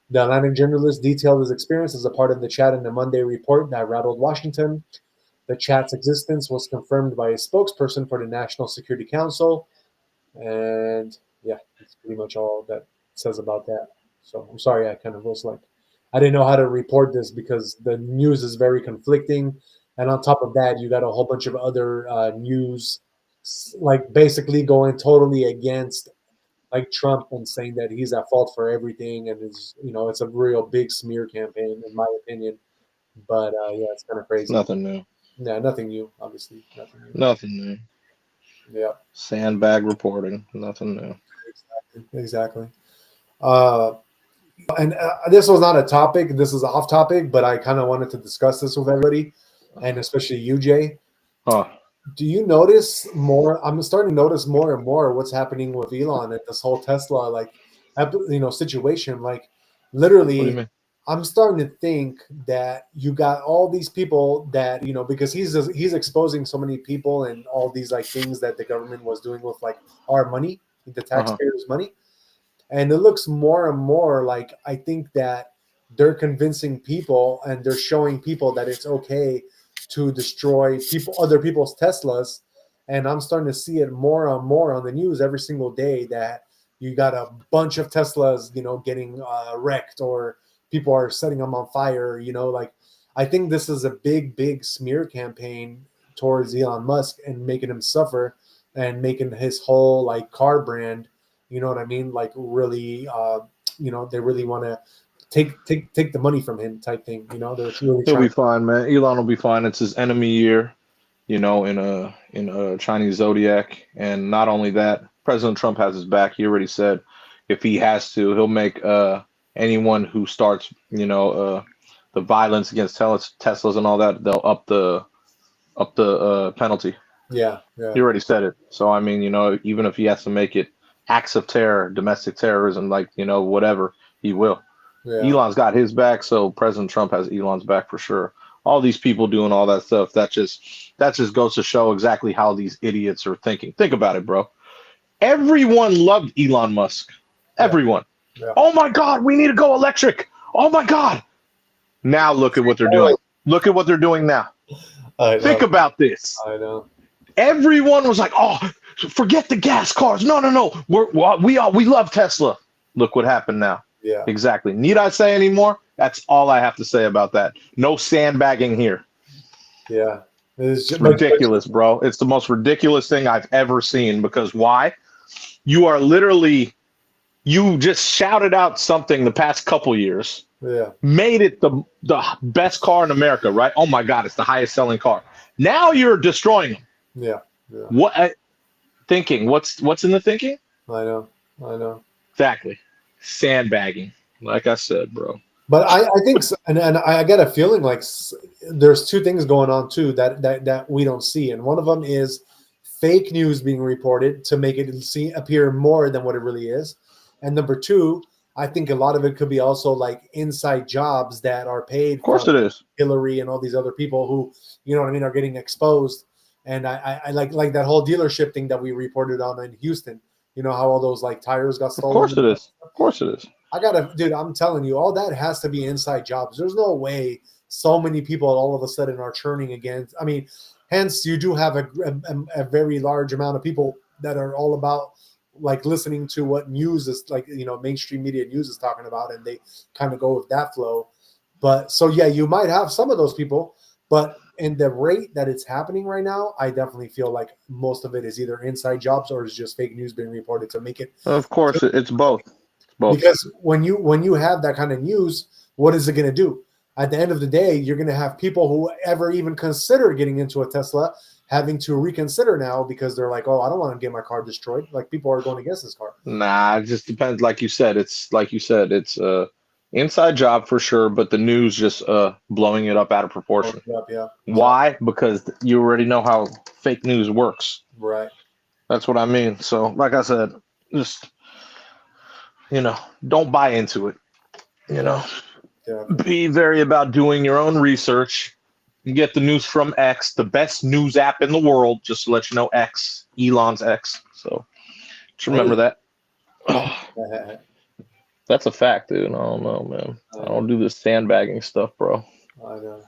The Atlantic journalist detailed his experience as a part of the chat in the Monday report that rattled Washington. The chat's existence was confirmed by a spokesperson for the National Security Council. And yeah, that's pretty much all that says about that. So I'm sorry, I kind of was like, I didn't know how to report this because the news is very conflicting. And on top of that, you got a whole bunch of other news, like basically going totally against like Trump and saying that he's at fault for everything. And it's a real big smear campaign, in my opinion. But yeah, it's kind of crazy. Nothing new. Yeah, nothing new, obviously. Nothing new. Nothing new. Yeah. Sandbag reporting. Nothing new. Exactly. And this was not a topic. This is off topic, but I kind of wanted to discuss this with everybody, and especially you, Jay. Oh, Do you notice more? I'm starting to notice more and more what's happening with Elon and this whole Tesla, situation. Like, what do you literally, mean? I'm starting to think that you got all these people that because he's exposing so many people and all these like things that the government was doing with like our money, the taxpayers' money. And it looks more and more like I think that they're convincing people and they're showing people that it's okay to destroy other people's Teslas. And I'm starting to see it more and more on the news every single day that you got a bunch of Teslas, getting wrecked, or people are setting them on fire. Like, I think this is a big, big smear campaign towards Elon Musk and making him suffer. and making his whole like car brand, you know what I mean? Like really, you know, they really want to take the money from him type thing. You know, they're really He'll be trying. fine, man. Elon will be fine. It's his enemy year, you know, in a Chinese zodiac, and not only that, President Trump has his back. He already said if he has to, he'll make anyone who starts, you know, the violence against Teslas and all that, they'll up the penalty. Yeah, He already said it. So I mean, you know, even if he has to make it acts of terror, domestic terrorism, like, you know, whatever, he will. yeah, Elon's got his back, so President Trump has Elon's back for sure. All these people doing all that stuff, that just goes to show exactly how these idiots are thinking. Think about it, bro. Everyone loved Elon Musk. Everyone. yeah. Oh my God, we need to go electric. Oh my God. Now look at what they're doing. Look at what they're doing now. I know. Think about this. I know. Everyone was like, "Oh, forget the gas cars. No, no, no. We love Tesla." Look what happened now. Yeah, Exactly. Need I say any more? That's all I have to say about that. No sandbagging here. yeah. It's just Ridiculous, bro. It's the most ridiculous thing I've ever seen, because why? You are literally, you just shouted out something the past couple years, Yeah, made it the best car in America, right? Oh my God, it's the highest selling car. Now you're destroying them. yeah, yeah. What thinking? What's in the thinking? I know. I know. Exactly. Sandbagging. Like I said, bro. But I think, and I get a feeling like there's two things going on too that we don't see, and one of them is fake news being reported to make it appear more than what it really is, and number two, I think a lot of it could be also like inside jobs that are paid Of course from it is. Hillary and all these other people who, you know what I mean, are getting exposed. And I like that whole dealership thing that we reported on in Houston. You know how all those like tires got Of stolen. course it is. Of course it is. Dude, I'm telling you, all that has to be inside jobs. There's no way so many people all of a sudden are churning against. I mean, hence you do have a very large amount of people that are all about like listening to what news is like, you know, mainstream media news is talking about, and they kind of go with that flow. But so, yeah, you might have some of those people, but in the rate that it's happening right now, I definitely feel like most of it is either inside jobs or is just fake news being reported to make it. Of course, it's both. It's both. Because when you have that kind of news, what is it going to do? At the end of the day, you're going to have people who ever even consider getting into a Tesla having to reconsider now because they're like, oh, I don't want to get my car destroyed. Like people are going against this car. Nah, it just depends. Like you said, it's inside job for sure, but the news just blowing it up out of proportion. Yeah. Why? Because you already know how fake news works. Right. That's what I mean. So, like I said, just, you know, don't buy into it. You know, Yeah. be very about doing your own research. You get the news from X, the best news app in the world, just to let you know, X, Elon's X. So just remember that. That's a fact, dude. I don't know, man. I don't do this sandbagging stuff, bro. I know.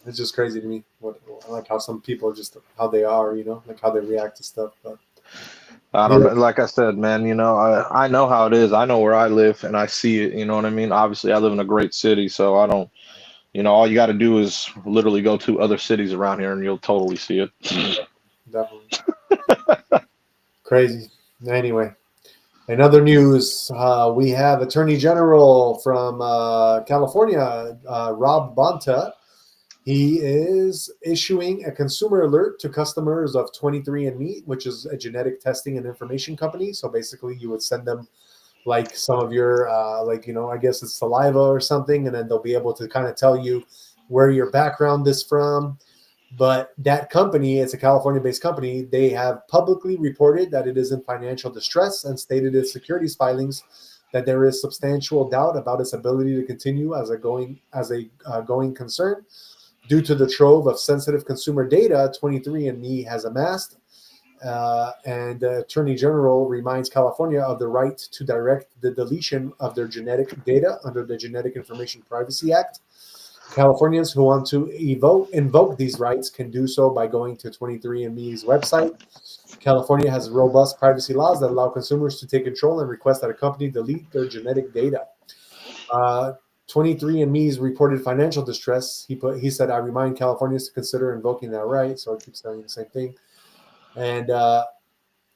It's just crazy to me. Like how some people just how they are, you know, like how they react to stuff. But I don't know. Like I said, man, you know, I know how it is. I know where I live and I see it. You know what I mean? Obviously, I live in a great city, so I don't, you know, all you got to do is literally go to other cities around here and you'll totally see it. Definitely. Crazy. Anyway, in other news, we have Attorney General from California, Rob Bonta. He is issuing a consumer alert to customers of 23andMe, which is a genetic testing and information company. So basically, you would send them like some of your, like, you know, I guess it's saliva or something, and then they'll be able to kind of tell you where your background is from. But that company, it's a California-based company, they have publicly reported that it is in financial distress and stated in securities filings that there is substantial doubt about its ability to continue as a going concern. Due to the trove of sensitive consumer data 23andMe has amassed, and the Attorney General reminds California of the right to direct the deletion of their genetic data under the Genetic Information Privacy Act. Californians who want to invoke these rights can do so by going to 23andMe's website. California has robust privacy laws that allow consumers to take control and request that a company delete their genetic data. 23andMe's reported financial distress. He said, I remind Californians to consider invoking that right. So I keep saying the same thing. And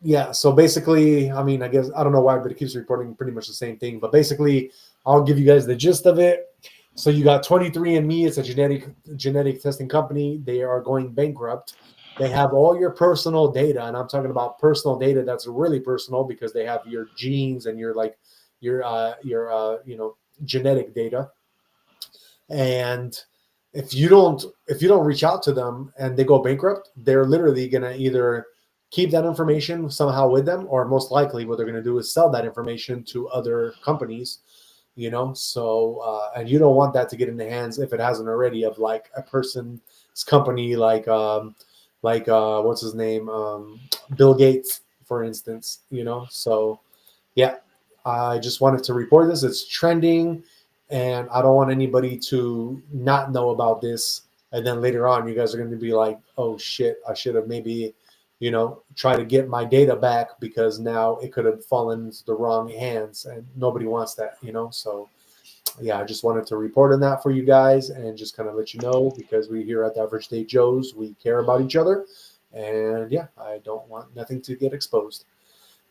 yeah, so basically, I mean, I guess I don't know why, but it keeps reporting pretty much the same thing. But basically, I'll give you guys the gist of it. So you got 23andMe, it's a genetic testing company. They are going bankrupt. They have all your personal data, and I'm talking about personal data that's really personal because they have your genes and your genetic data. And if you don't reach out to them and they go bankrupt, they're literally gonna either keep that information somehow with them, or most likely what they're gonna do is sell that information to other companies. So and you don't want that to get in the hands, if it hasn't already, of like a person's company, like what's his name, Bill Gates, for instance. So yeah, I just wanted to report this. It's trending, and I don't want anybody to not know about this. And then later on, you guys are going to be like, "Oh shit, I should have maybe, try to get my data back because now it could have fallen into the wrong hands, and nobody wants that." So yeah, I just wanted to report on that for you guys and just kind of let you know, because we here at the Average Day Joes, we care about each other, and yeah, I don't want nothing to get exposed.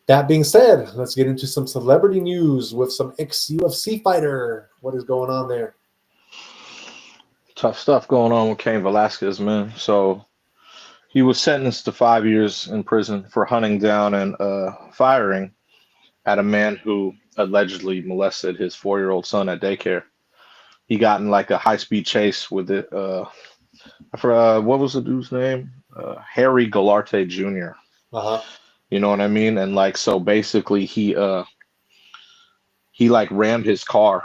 That being said, let's get into some celebrity news with some ex-UFC fighter. What is going on there? Tough stuff going on with Cain Velasquez, man. So he was sentenced to 5 years in prison for hunting down and firing at a man who allegedly molested his 4-year-old son at daycare. He got in like a high-speed chase with it. What was the dude's name? Harry Galarte Jr. Uh-huh. You know what I mean? And like, so basically he like rammed his car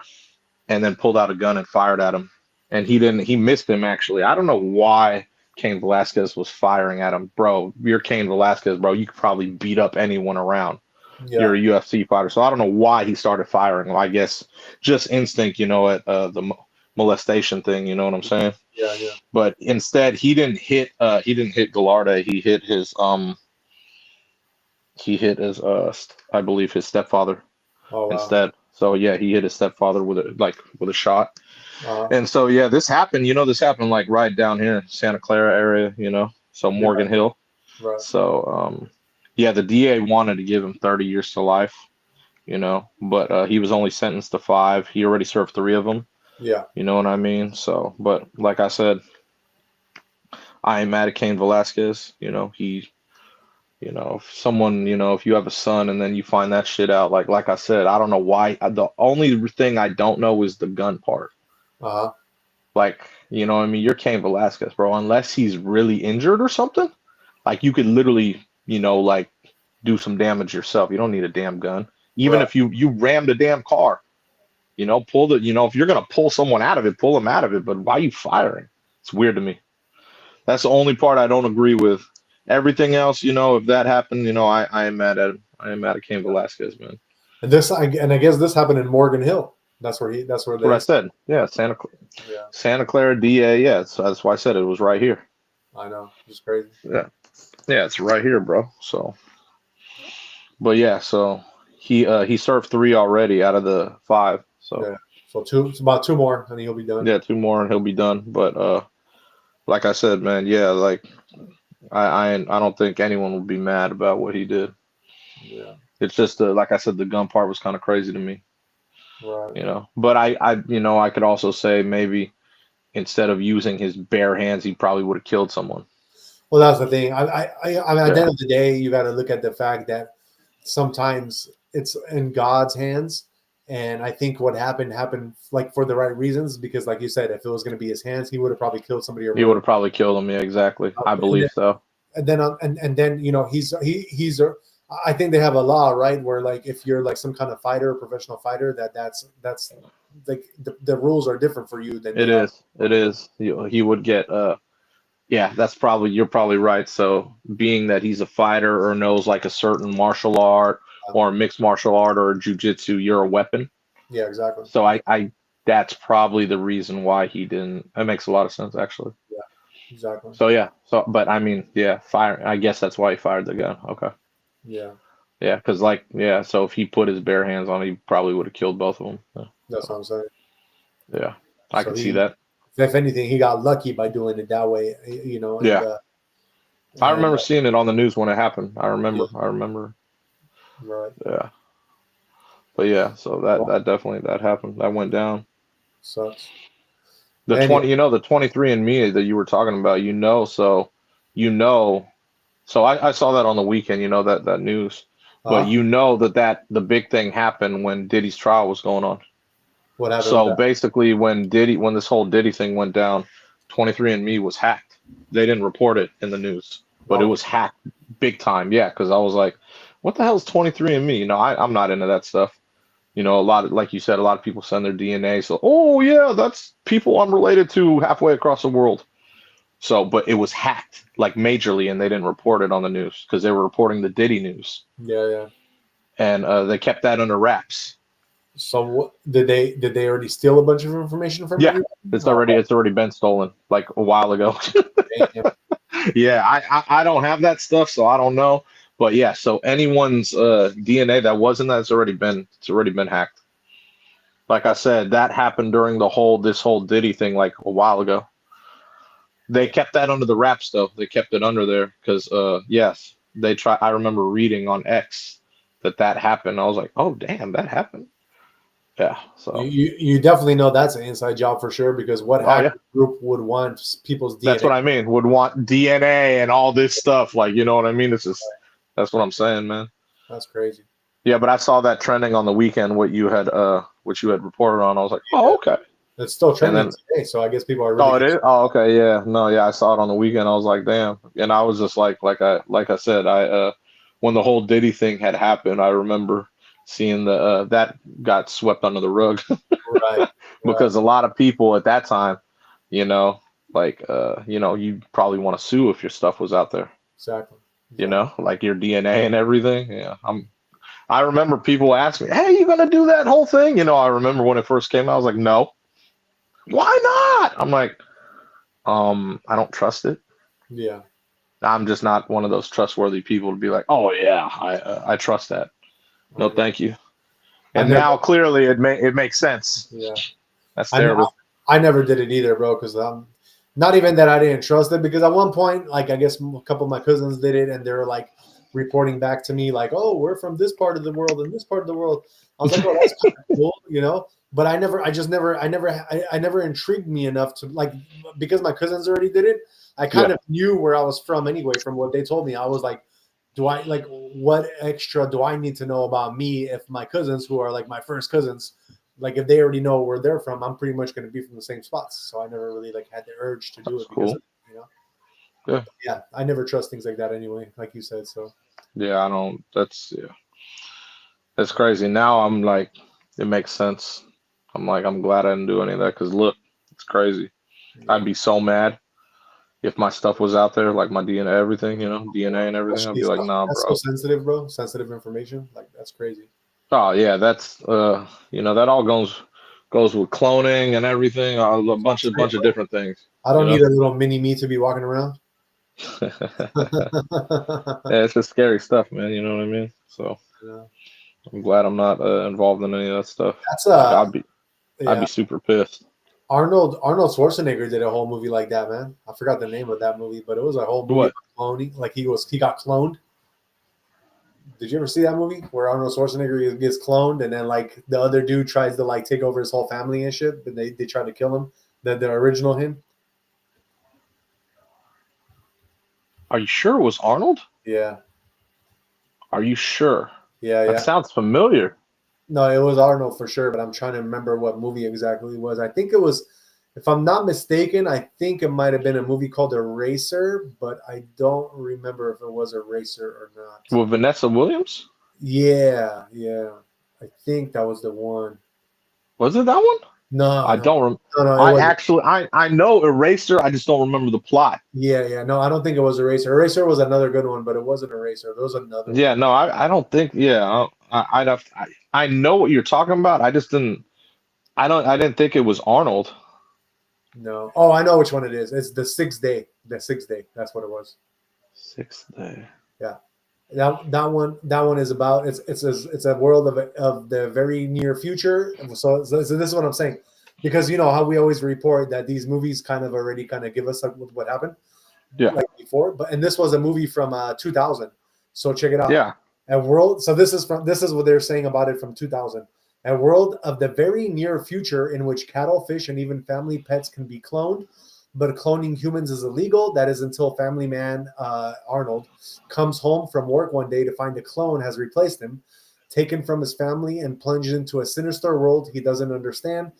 and then pulled out a gun and fired at him. And he missed him actually. I don't know why Cain Velasquez was firing at him. Bro, you're Cain Velasquez, bro. You could probably beat up anyone around. You're a Yeah. UFC fighter. So I don't know why he started firing. Well, I guess just instinct, at the molestation thing, you know what I'm saying? Yeah. Yeah. But instead he didn't hit Gallardo. He hit his I believe his stepfather Oh wow. instead. So yeah, he hit his stepfather with a shot. Uh-huh. And so yeah, this happened like right down here in Santa Clara area, so Yeah. Morgan Hill. Right. So yeah, the DA wanted to give him 30 years to life, but he was only sentenced to 5. He already served 3 of them. Yeah. You know what I mean? So, but like I said, I ain't mad at Cain Velasquez. If you have a son and then you find that shit out, like I said, I don't know why. The only thing I don't know is the gun part. Uh-huh. Like, you know what I mean? You're Cain Velasquez, bro. Unless he's really injured or something, like you could literally, like do some damage yourself. You don't need a damn gun. Even Right. if you rammed a damn car, if you're gonna pull someone out of it, pull them out of it. But why are you firing? It's weird to me. That's the only part I don't agree with. Everything else, if that happened, I am mad at him. I am mad at Cain Velasquez, man. And I guess this happened in Morgan Hill. That's where That's what I said. Yeah, Yeah. Santa Clara DA. Yeah, so that's why I said it was right here. I know. It's crazy. Yeah, it's right here, bro. So, but yeah, so he served 3 already out of the 5. So Yeah. So it's about 2 more, and he'll be done. yeah, 2 more and he'll be done. But like I said, man, yeah, like I don't think anyone would be mad about what he did. Yeah. It's just like I said, the gun part was kind of crazy to me, Right. But I could also say maybe instead of using his bare hands, he probably would have killed someone. Well, that's the thing. I mean, at the Yeah, end of the day, you got to look at the fact that sometimes it's in God's hands, and I think what happened like for the right reasons, because, like you said, if it was going to be his hands, he would have probably killed somebody or he would murdered. have probably killed him. Yeah, exactly. I And then, believe so. he's I think they have a law, right, where like if you're like some kind of fighter, professional fighter, that's like the rules are different for you than It they are. is. It is. He would get. Yeah, you're probably right. So being that he's a fighter or knows like a certain martial art or a mixed martial art or jujitsu, you're a weapon. Yeah, exactly. So I that's probably the reason why he didn't. That makes a lot of sense actually. Yeah, exactly. So yeah. So but I mean, yeah, fire. I guess that's why he fired the gun. Okay. Yeah, Yeah, because so if he put his bare hands on, he probably would have killed both of them. Yeah. that's what I'm saying. Yeah, I So can see that. if anything, he got lucky by doing it that way, and Yeah. I And, remember seeing it on the news when it happened. I remember. yeah, I remember. right. Yeah. But yeah, so Well, that definitely that happened. That went down. sucks. The Anyway, 20, the 23 and Me that you were talking about, you know, so I saw that on the weekend, that news. But uh, that the big thing happened when Diddy's trial was going on. what happened with So that? basically when this whole Diddy thing went down, 23 and Me was hacked. They didn't report it in the news, but it Oh, was hacked big time. Yeah, because I was like, what the hell is 23 and Me? I'm not into that stuff. A lot of, like you said, a lot of people send their DNA. So, oh yeah, that's people I'm related to halfway across the world. So, but it was hacked like majorly, and they didn't report it on the news because they were reporting the Diddy news, yeah, yeah. and they kept that under wraps. So what, did they already steal a bunch of information from Yeah, everybody? it's Oh, already been stolen like a while ago. damn. Yeah, I don't have that stuff, so I don't know. But yeah, so anyone's DNA that wasn't that, it's already been hacked. Like I said, that happened during this whole Diddy thing like a while ago. They kept that under the wraps though. They kept it under there because yes, they try. I remember reading on X that happened. I was like, oh damn, that happened. Yeah. You, So you you definitely know that's an inside job for sure because what oh yeah, hacker group would want people's that's DNA? what I mean. Would want DNA and all this stuff. Like you know what I mean? That's what I'm saying, man. That's crazy. Yeah, but I saw that trending on the weekend. What you had reported on. I was like, oh Yeah. okay. It's still And trending then today, so I guess people are really oh it is. concerned. Oh okay. Yeah. No. Yeah. I saw it on the weekend. I was like, damn. And I was just like I said, when the whole Diddy thing had happened, I remember seeing that got swept under the rug Right, right, because a lot of people at that time, you know, you probably want to sue if your stuff was out there, exactly, exactly. like your DNA and everything. Yeah. I remember people ask me, "Hey, you gonna do that whole thing?" I remember when it first came out, I was like, "No, why not?" I'm like, I don't trust it. Yeah, I'm just not one of those trustworthy people to be like, "Oh yeah, I trust that." No, I know. thank you. I And never, now clearly it makes sense. yeah, That's I know. terrible. I never did it either, bro. Because not even that I didn't trust it. Because at one point, like I guess a couple of my cousins did it, and they were like reporting back to me, like, "Oh, we're from this part of the world and this part of the world." I was like, "Oh, that's kind of cool." But I never intrigued me enough to like because my cousins already did it. I kind Yeah, of knew where I was from anyway from what they told me. I was like, do I like what extra do I need to know about me if my cousins who are like my first cousins like if they already know where they're from, I'm pretty much going to be from the same spots. So I never really like had the urge to do that's it because cool. of, you know. Yeah, Yeah, I never trust things like that anyway, like you said. So yeah. I don't. That's crazy. Now I'm like, it makes sense. I'm like, I'm glad I didn't do any of that because look, it's crazy. yeah, I'd be so mad if my stuff was out there, like my DNA, everything, DNA and everything. I'd especially be like, stuff nah, that's so bro. sensitive, bro. Sensitive information, like that's crazy. Oh yeah, that's that all goes with cloning and everything, a That's what bunch of I'm saying, bunch of bro. different things, I you don't know. need a little mini me to be walking around. Yeah, it's just scary stuff, man. You know what I mean? So Yeah. I'm glad I'm not involved in any of that stuff. That's Like I'd be yeah. super pissed. Arnold Schwarzenegger did a whole movie like that, man. I forgot the name of that movie, but it was a whole movie What? about cloning. Like he got cloned. Did you ever see that movie where Arnold Schwarzenegger gets cloned and then like the other dude tries to like take over his whole family and shit, but they try to kill him, the original him? Are you sure it was Arnold? Yeah, Are you sure? yeah, That yeah. sounds familiar. No, it was Arnold for sure, but I'm trying to remember what movie exactly it was. I think it was, if I'm not mistaken, I think it might have been a movie called Eraser, but I don't remember if it was Eraser or not. With Vanessa Williams? Yeah, yeah. I think that was the one. Was it that one? No, I no, don't rem no, no. It I wasn't. actually I know Eraser, I just don't remember the plot. Yeah, yeah. No, I don't think it was Eraser. Eraser was another good one, but it wasn't Eraser. There was another one. Yeah, no, I don't think. Yeah, I'd have. I know what you're talking about. I just didn't. I didn't think it was Arnold. No. Oh, I know which one it is. It's the Sixth Day. The Sixth Day. That's what it was. Sixth Day. Yeah. That one is about it's a world of the very near future. So this is what I'm saying, because you know how we always report that these movies kind of already kind of give us like what happened. Yeah. like before, and this was a movie from 2000. So check it out. Yeah. A world. So this is what they're saying about it from 2000. A world of the very near future in which cattle, fish, and even family pets can be cloned, but cloning humans is illegal. That is until family man Arnold comes home from work one day to find a clone has replaced him, taken from his family and plunged into a sinister world he doesn't understand.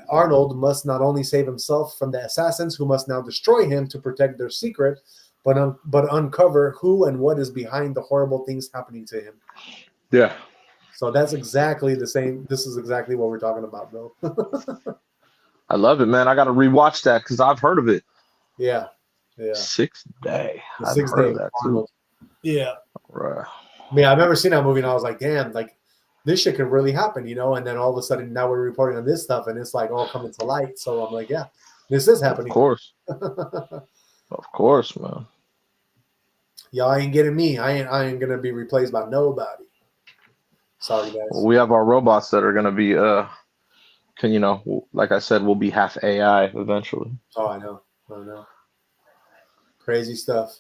Arnold must not only save himself from the assassins who must now destroy him to protect their secret, but uncover who and what is behind the horrible things happening to him. Yeah. So that's exactly the same. This is exactly what we're talking about, bro. I love it, man. I got to rewatch that because I've heard of it. Yeah. Yeah. 6th Day. The I've Sixth heard Day of that Arnold. too. Yeah. Right. I mean, I've never seen that movie, and I was like, damn, like this shit could really happen, you know? And then all of a sudden, now we're reporting on this stuff, and it's like all coming to light. So I'm like, yeah, this is happening. Of course, man. Y'all ain't getting me. I ain't gonna be replaced by nobody. Sorry, guys. Well, we have our robots that are gonna be like I said, we'll be half AI eventually. Oh, I know. Crazy stuff.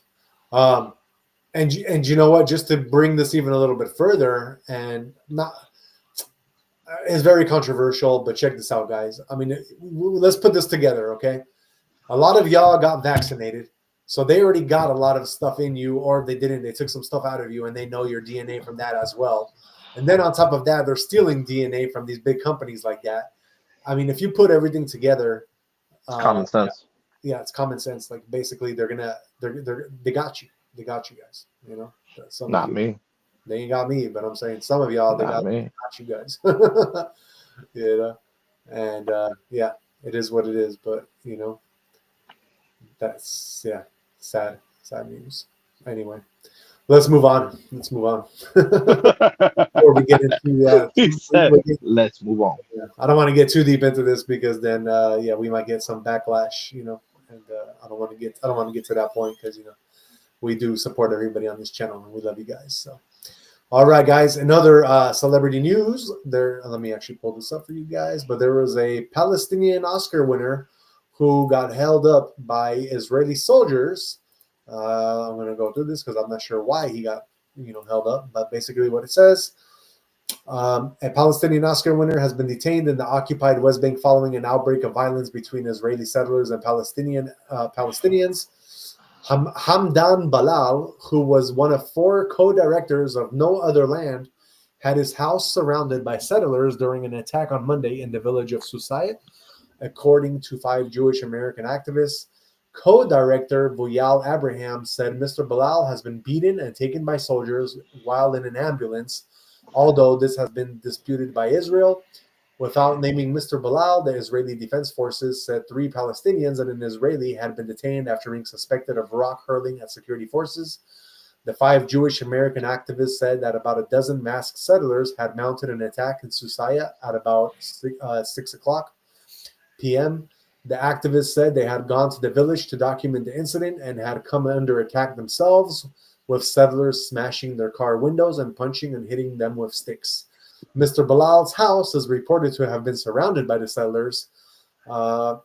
And you know what? Just to bring this even a little bit further, and not, it's very controversial, but check this out, guys. I mean, let's put this together, okay? A lot of y'all got vaccinated, so they already got a lot of stuff in you, or if they didn't, they took some stuff out of you, and they know your DNA from that as well. And then on top of that, they're stealing DNA from these big companies like that. I mean, if you put everything together, It's common sense. Yeah, it's common sense. Like basically, they got you. They got you guys. You know, Not me. They ain't got me, but I'm saying some of y'all they got you guys. You know, and yeah, it is what it is. But you know, that's sad news. Anyway, let's move on. Before we get into He said, let's move on. Yeah, I don't want to get too deep into this because then we might get some backlash, you know, and I don't want to get to that point because you know we do support everybody on this channel and we love you guys. So all right, guys, another celebrity news there. Let me actually pull this up for you guys, but there was a Palestinian Oscar winner who got held up by Israeli soldiers. I'm going to go through this because I'm not sure why he got held up, but basically what it says. A Palestinian Oscar winner has been detained in the occupied West Bank following an outbreak of violence between Israeli settlers and Palestinians. Hamdan Balal, who was one of 4 co-directors of No Other Land, had his house surrounded by settlers during an attack on Monday in the village of Susayt, according to 5 Jewish American activists. Co-director Buyal Abraham said Mr. Balal has been beaten and taken by soldiers while in an ambulance, although this has been disputed by Israel. Without naming Mr. Balal, the Israeli Defense Forces said 3 Palestinians and an Israeli had been detained after being suspected of rock hurling at security forces. The 5 Jewish American activists said that about a dozen masked settlers had mounted an attack in Susayt at about 6 o'clock p.m. The activists said they had gone to the village to document the incident and had come under attack themselves, with settlers smashing their car windows and punching and hitting them with sticks. Mr. Balal's house is reported to have been surrounded by the settlers. Mr.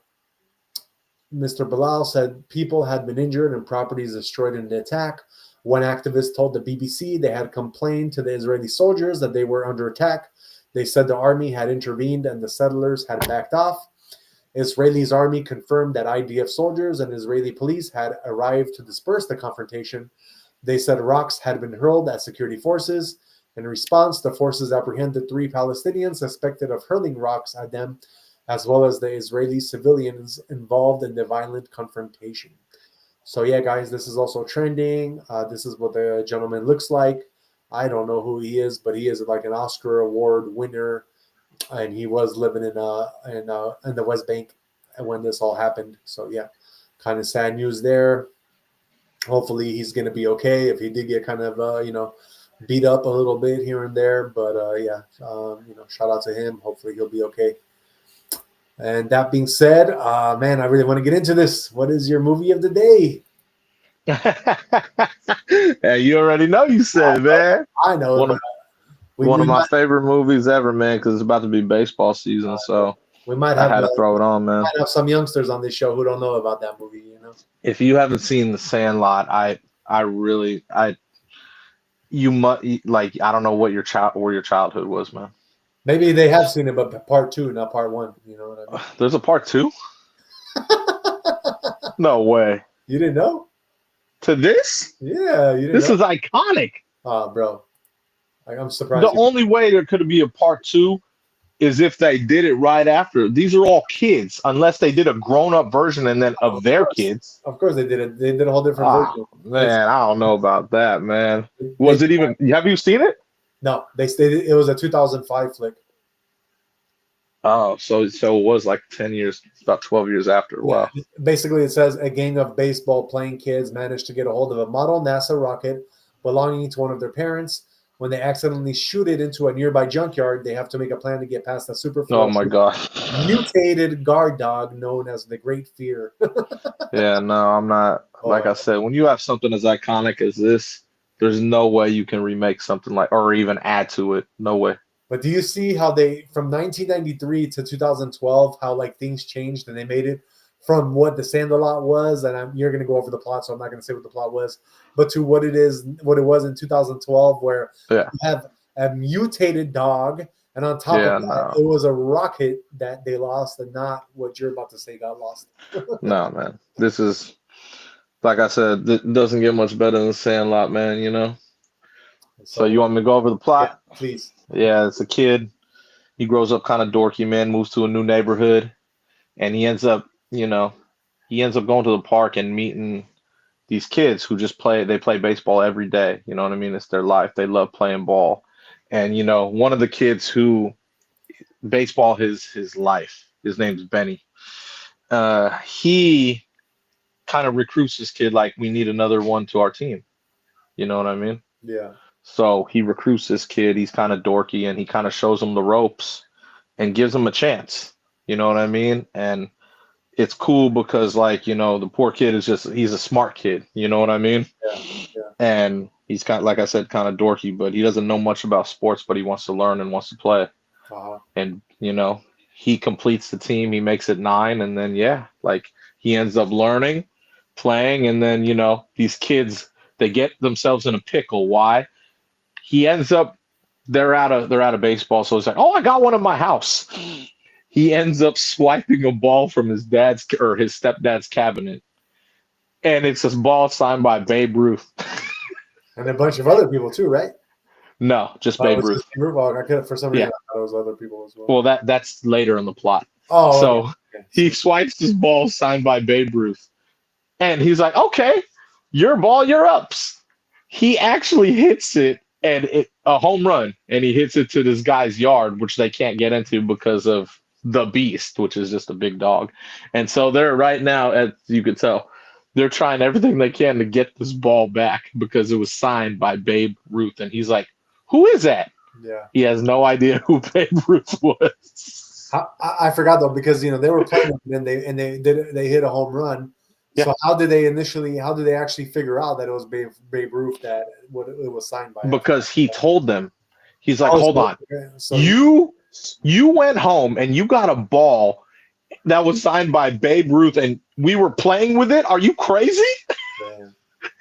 Balal said people had been injured and properties destroyed in the attack. One activist told the BBC they had complained to the Israeli soldiers that they were under attack. They said the army had intervened and the settlers had backed off. Israel's army confirmed that IDF soldiers and Israeli police had arrived to disperse the confrontation. They said rocks had been hurled at security forces. In response, the forces apprehended 3 Palestinians suspected of hurling rocks at them, as well as the Israeli civilians involved in the violent confrontation. So yeah, guys, this is also trending. This is what the gentleman looks like. I don't know who he is, but he is like an Oscar Award winner. And he was living in the West Bank when this all happened. So yeah, kind of sad news there. Hopefully he's going to be okay. If he did get kind of beat up a little bit here and there, but shout out to him. Hopefully he'll be okay. And that being said, man, I really want to get into this. What is your movie of the day? Hey, you already know you said, man. I know. One of my favorite movies ever, man, because it's about to be baseball season. So We might I have had to throw it on, man. might have some youngsters on this show who don't know about that movie. You know, If you haven't seen The Sandlot, you must like I don't know what where your childhood was, man. maybe they have seen it, but part 2, not part 1. You know what I mean? There's a part 2? No way. You didn't know? To this? Yeah, you didn't This know? is iconic. Oh, bro. I'm surprised. The only way there could be a part 2 is if they did it right after. These are all kids, unless they did a grown-up version and then of their kids. Of course they did it. They did a whole different version. Man, I don't know about that, man. Was it even? Have you seen it? No, they stated it was a 2005 flick. Oh, so it was like 10 years, about 12 years after. Wow. Yeah. Basically, it says a gang of baseball-playing kids managed to get a hold of a model NASA rocket belonging to one of their parents. When they accidentally shoot it into a nearby junkyard, they have to make a plan to get past the super Oh my God. mutated guard dog known as the Great Fear. Yeah, no, I'm not. Like I said, when you have something as iconic as this, there's no way you can remake something like, or even add to it. No way. But do you see how they, from 1993 to 2012, how like things changed and they made it from what the Sandlot was, and you're going to go over the plot, so I'm not going to say what the plot was, but to what it was in 2012, where you have a mutated dog, and on top of that, it was a rocket that they lost, and not what you're about to say got lost. No, man. This is, like I said, it doesn't get much better than Sandlot, man, you know? So you want me to go over the plot? Yeah, please. Yeah, it's a kid. He grows up kind of dorky, man, moves to a new neighborhood, and he ends up going to the park and meeting these kids who just play baseball every day. You know what I mean? It's their life. They love playing ball. And, you know, one of the kids who baseball his life, his name's Benny. He kind of recruits this kid like, we need another one to our team. You know what I mean? Yeah. So he recruits this kid. He's kind of dorky, and he kind of shows him the ropes and gives him a chance. You know what I mean? And it's cool because, like, you know, the poor kid he's a smart kid. You know what I mean? Yeah. And he's kind of, like I said, kind of dorky, but he doesn't know much about sports, but he wants to learn and wants to play. And, you know, he completes the team. He makes it 9. And then, he ends up learning, playing. And then, you know, these kids, they get themselves in a pickle. Why? He ends up, they're out of baseball. So it's like, oh, I got one in my house. He ends up swiping a ball from his stepdad's cabinet. And it's a ball signed by Babe Ruth. And a bunch of other people too, right? No, just Babe Ruth. I could, for some reason, I thought it was other people as well. Well, that's later in the plot. Oh, so okay. He swipes this ball signed by Babe Ruth. And he's like, okay, your ball, you're ups. He actually hits it, and a home run, and he hits it to this guy's yard, which they can't get into because of the Beast, which is just a big dog. And so they're right now, as you could tell, they're trying everything they can to get this ball back because it was signed by Babe Ruth. And he's like, who is that? Yeah. He has no idea who Babe Ruth was. I forgot though, because you know they were playing and they hit a home run. Yeah. So how did they actually figure out that it was Babe Ruth that it was signed by? Because he told them. He's like, hold on. Okay. So you went home and you got a ball that was signed by Babe Ruth and we were playing with it. Are you crazy? Man.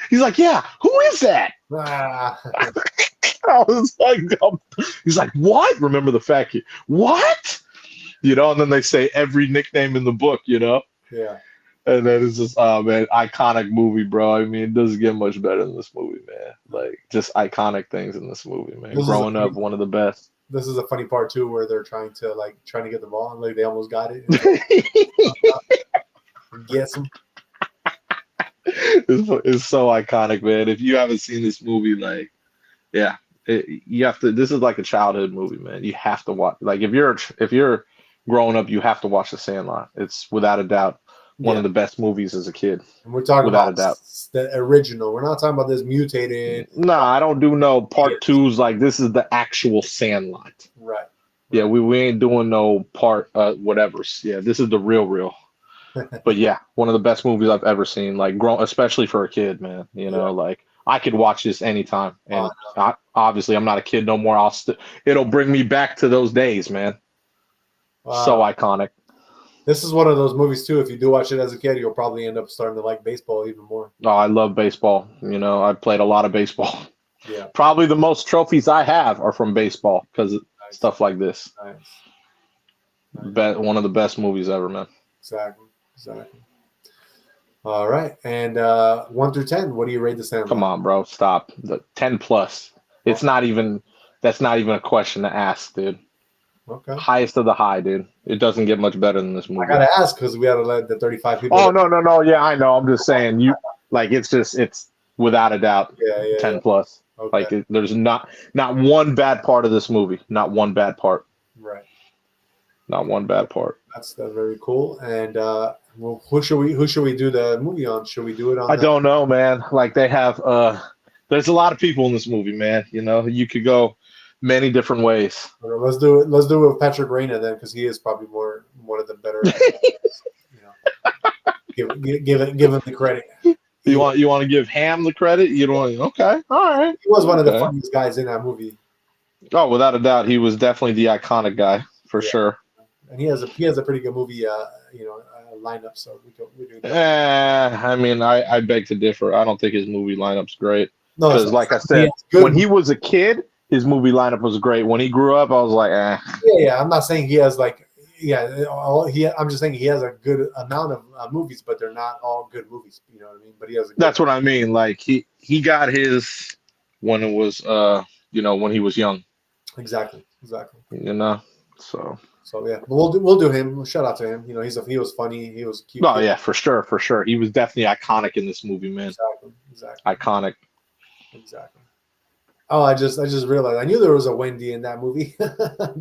He's like, yeah, who is that? I was like, he's like, what? Remember the fact, what? You know, and then they say every nickname in the book, you know? Yeah. And then it's just, oh man, iconic movie, bro. I mean, it doesn't get much better than this movie, man. Like, just iconic things in this movie, man. Growing up, one of the best. This is a funny part too, where they're trying to get the ball, and like they almost got it. Guess them. It's so iconic, man. If you haven't seen this movie, like, yeah, you have to. This is like a childhood movie, man. You have to watch. Like, if you're growing up, you have to watch The Sandlot. It's without a doubt one of the best movies as a kid. And we're talking without about a doubt the original. We're not talking about this mutated. No, I don't do no part twos. Like, this is the actual Sandlot. Right. Yeah, we ain't doing no part whatevers. Yeah, this is the real. But yeah, one of the best movies I've ever seen. Like, especially for a kid, man. You know, like, I could watch this anytime. And obviously, I'm not a kid no more. It'll bring me back to those days, man. So iconic. This is one of those movies too. If you do watch it as a kid, you'll probably end up starting to like baseball even more. Oh, I love baseball. You know, I played a lot of baseball. Yeah, Probably the most trophies I have are from baseball because nice. stuff like this. Nice. One of the best movies ever, man. Exactly. All right, and 1 through 10, what do you rate the Sandlot? Come on, bro, stop. The 10 plus. It's not even. That's not even a question to ask, dude. Okay. Highest of the high, dude. It doesn't get much better than this movie. I gotta ask because we gotta let the 35 people. Oh no. Yeah, I know. I'm just saying. It's without a doubt. Yeah. 10 plus. Okay. Like there's not one bad part of this movie. Not one bad part. Right. Not one bad part. That's very cool. And well, who should we do the movie on? Should we do it on? I don't know, man. Like they have there's a lot of people in this movie, man. You know, you could go many different ways. Let's do it. Let's do it with Patrick Reina then, because he is probably one of the better. Give him the credit. You want to give Ham the credit? You don't want. Okay, all right. He was one of the funniest guys in that movie. Oh, without a doubt, he was definitely the iconic guy for sure. And he has a pretty good movie, lineup. So we do that. I mean, I beg to differ. I don't think his movie lineup's great. No, Because, like I said, when he was a kid, his movie lineup was great. When he grew up, I was like, eh. Yeah. I'm not saying he has I'm just saying he has a good amount of movies, but they're not all good movies. You know what I mean? But he has. That's what I mean. Like he got his when it was when he was young. Exactly. You know, so yeah, but we'll do him. Shout out to him. You know, he was funny. He was cute. Oh yeah, for sure. He was definitely iconic in this movie, man. Exactly. Iconic. Exactly. Oh, I just realized I knew there was a Wendy in that movie.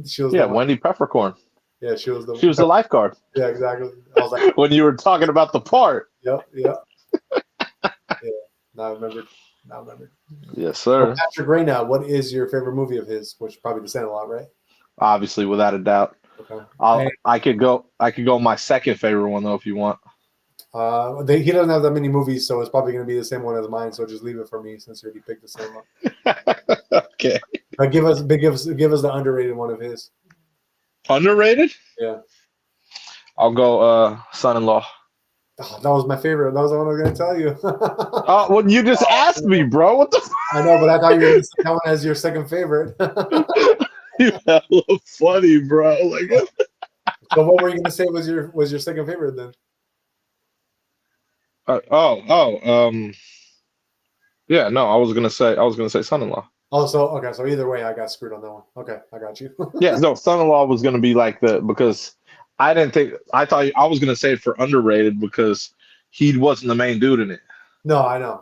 She was Wendy Peppercorn. Yeah, she was the lifeguard. Yeah, exactly. I was like, when you were talking about the part. Yep. Yeah. Now I remember. Yes, sir. So Patrick Reina, what is your favorite movie of his? Which probably The Sandlot, right? Obviously, without a doubt. Okay. I could go my second favorite one though, if you want. He doesn't have that many movies, so it's probably going to be the same one as mine. So just leave it for me since you already picked The Sandlot. Okay. Give us the underrated one of his. Underrated? Yeah. I'll go Son-in-Law. Oh, that was my favorite. That was the one I was going to tell you. Oh, well, you just asked me, bro. What the? I know, but I thought you were going to say that one as your second favorite. You hella funny, bro. Like. So what were you going to say was your second favorite then? Yeah, no, I was gonna say Son-in-Law. Oh, so either way, I got screwed on that one. Okay, I got you. Yeah, no, Son-in-Law was gonna be like because I thought I was gonna say it for underrated because he wasn't the main dude in it. No, I know.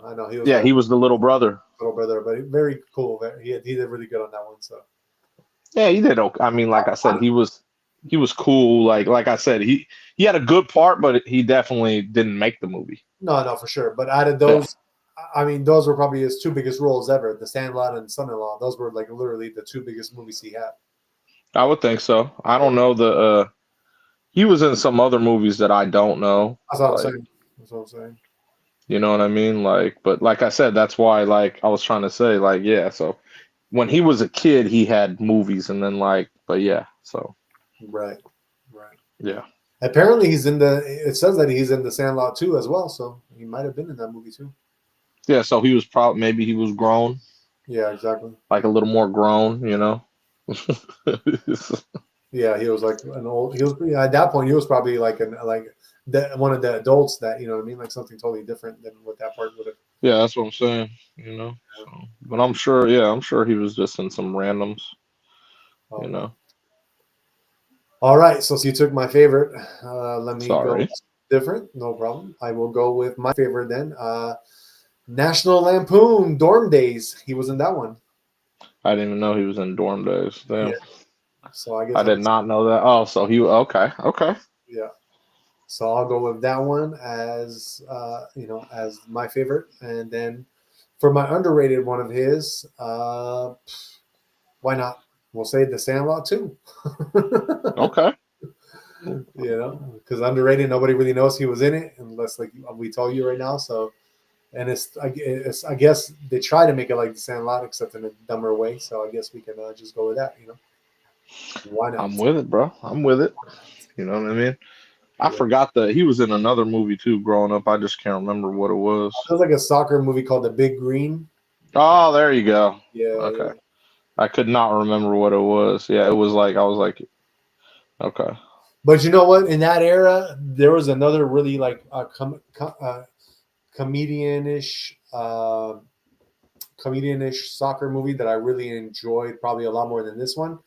He was the little brother. But very cool. He did really good on that one. So yeah, he did okay. I mean, like I said, he was cool. Like I said, he had a good part, but he definitely didn't make the movie. No, for sure. But out of those, I mean, those were probably his two biggest roles ever: The Sandlot and Son-in-Law. Those were like literally the two biggest movies he had. I would think so. I don't know he was in some other movies that I don't know. That's what I'm saying. You know what I mean? But like I said, that's why I was trying to say yeah. So when he was a kid, he had movies, and then but yeah. So right. Yeah. Apparently, it says that he's in The Sandlot too as well. So he might have been in that movie too. Yeah. So he was maybe he was grown. Yeah, exactly. Like a little more grown, you know. Yeah, he was like an old. He was at that point. He was probably one of the adults that you know what I mean, like something totally different than what that part would have. Yeah, that's what I'm saying. You know, but I'm sure he was just in some randoms. You know. All right, so you took my favorite. Let me Sorry. go different. No problem. I will go with my favorite then. National Lampoon Dorm Days. He was in that one. I didn't even know he was in Dorm Days. Damn. Yeah. So I guess I did not know that. Oh, so he okay. Yeah. So I'll go with that one as as my favorite, and then for my underrated one of his, why not? We'll say The Sandlot too. Okay. You know, because underrated, nobody really knows he was in it unless we tell you right now. So, and I guess they try to make it like The Sandlot, except in a dumber way. So I guess we can just go with that. You know. Why not? I'm with it, bro. I'm with it. You know what I mean? I forgot that he was in another movie too growing up. I just can't remember what it was. There's like a soccer movie called The Big Green. Oh, there you go. Yeah. Okay. Yeah. I could not remember what it was. Yeah, it was like I was like, okay. But you know what? In that era, there was another really like comedian-ish, comedian-ish soccer movie that I really enjoyed, probably a lot more than this one.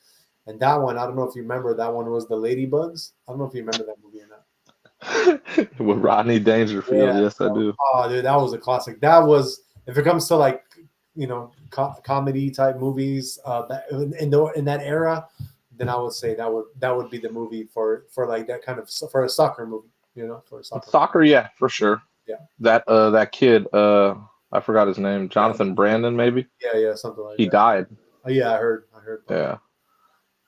And that one, I don't know if you remember, that one was The Ladybugs. I don't know if you remember that movie or not. With Rodney Dangerfield, Yeah. yes, I do. Oh, dude, that was a classic. That was, if it comes to like, comedy type movies, in that era, then I would say that would be the movie for like that kind of, for a soccer movie, for a soccer. Soccer, yeah, for sure. Yeah. That kid, I forgot his name, Jonathan Brandon, maybe. Yeah, something like that. He died. Oh, yeah, I heard. Yeah.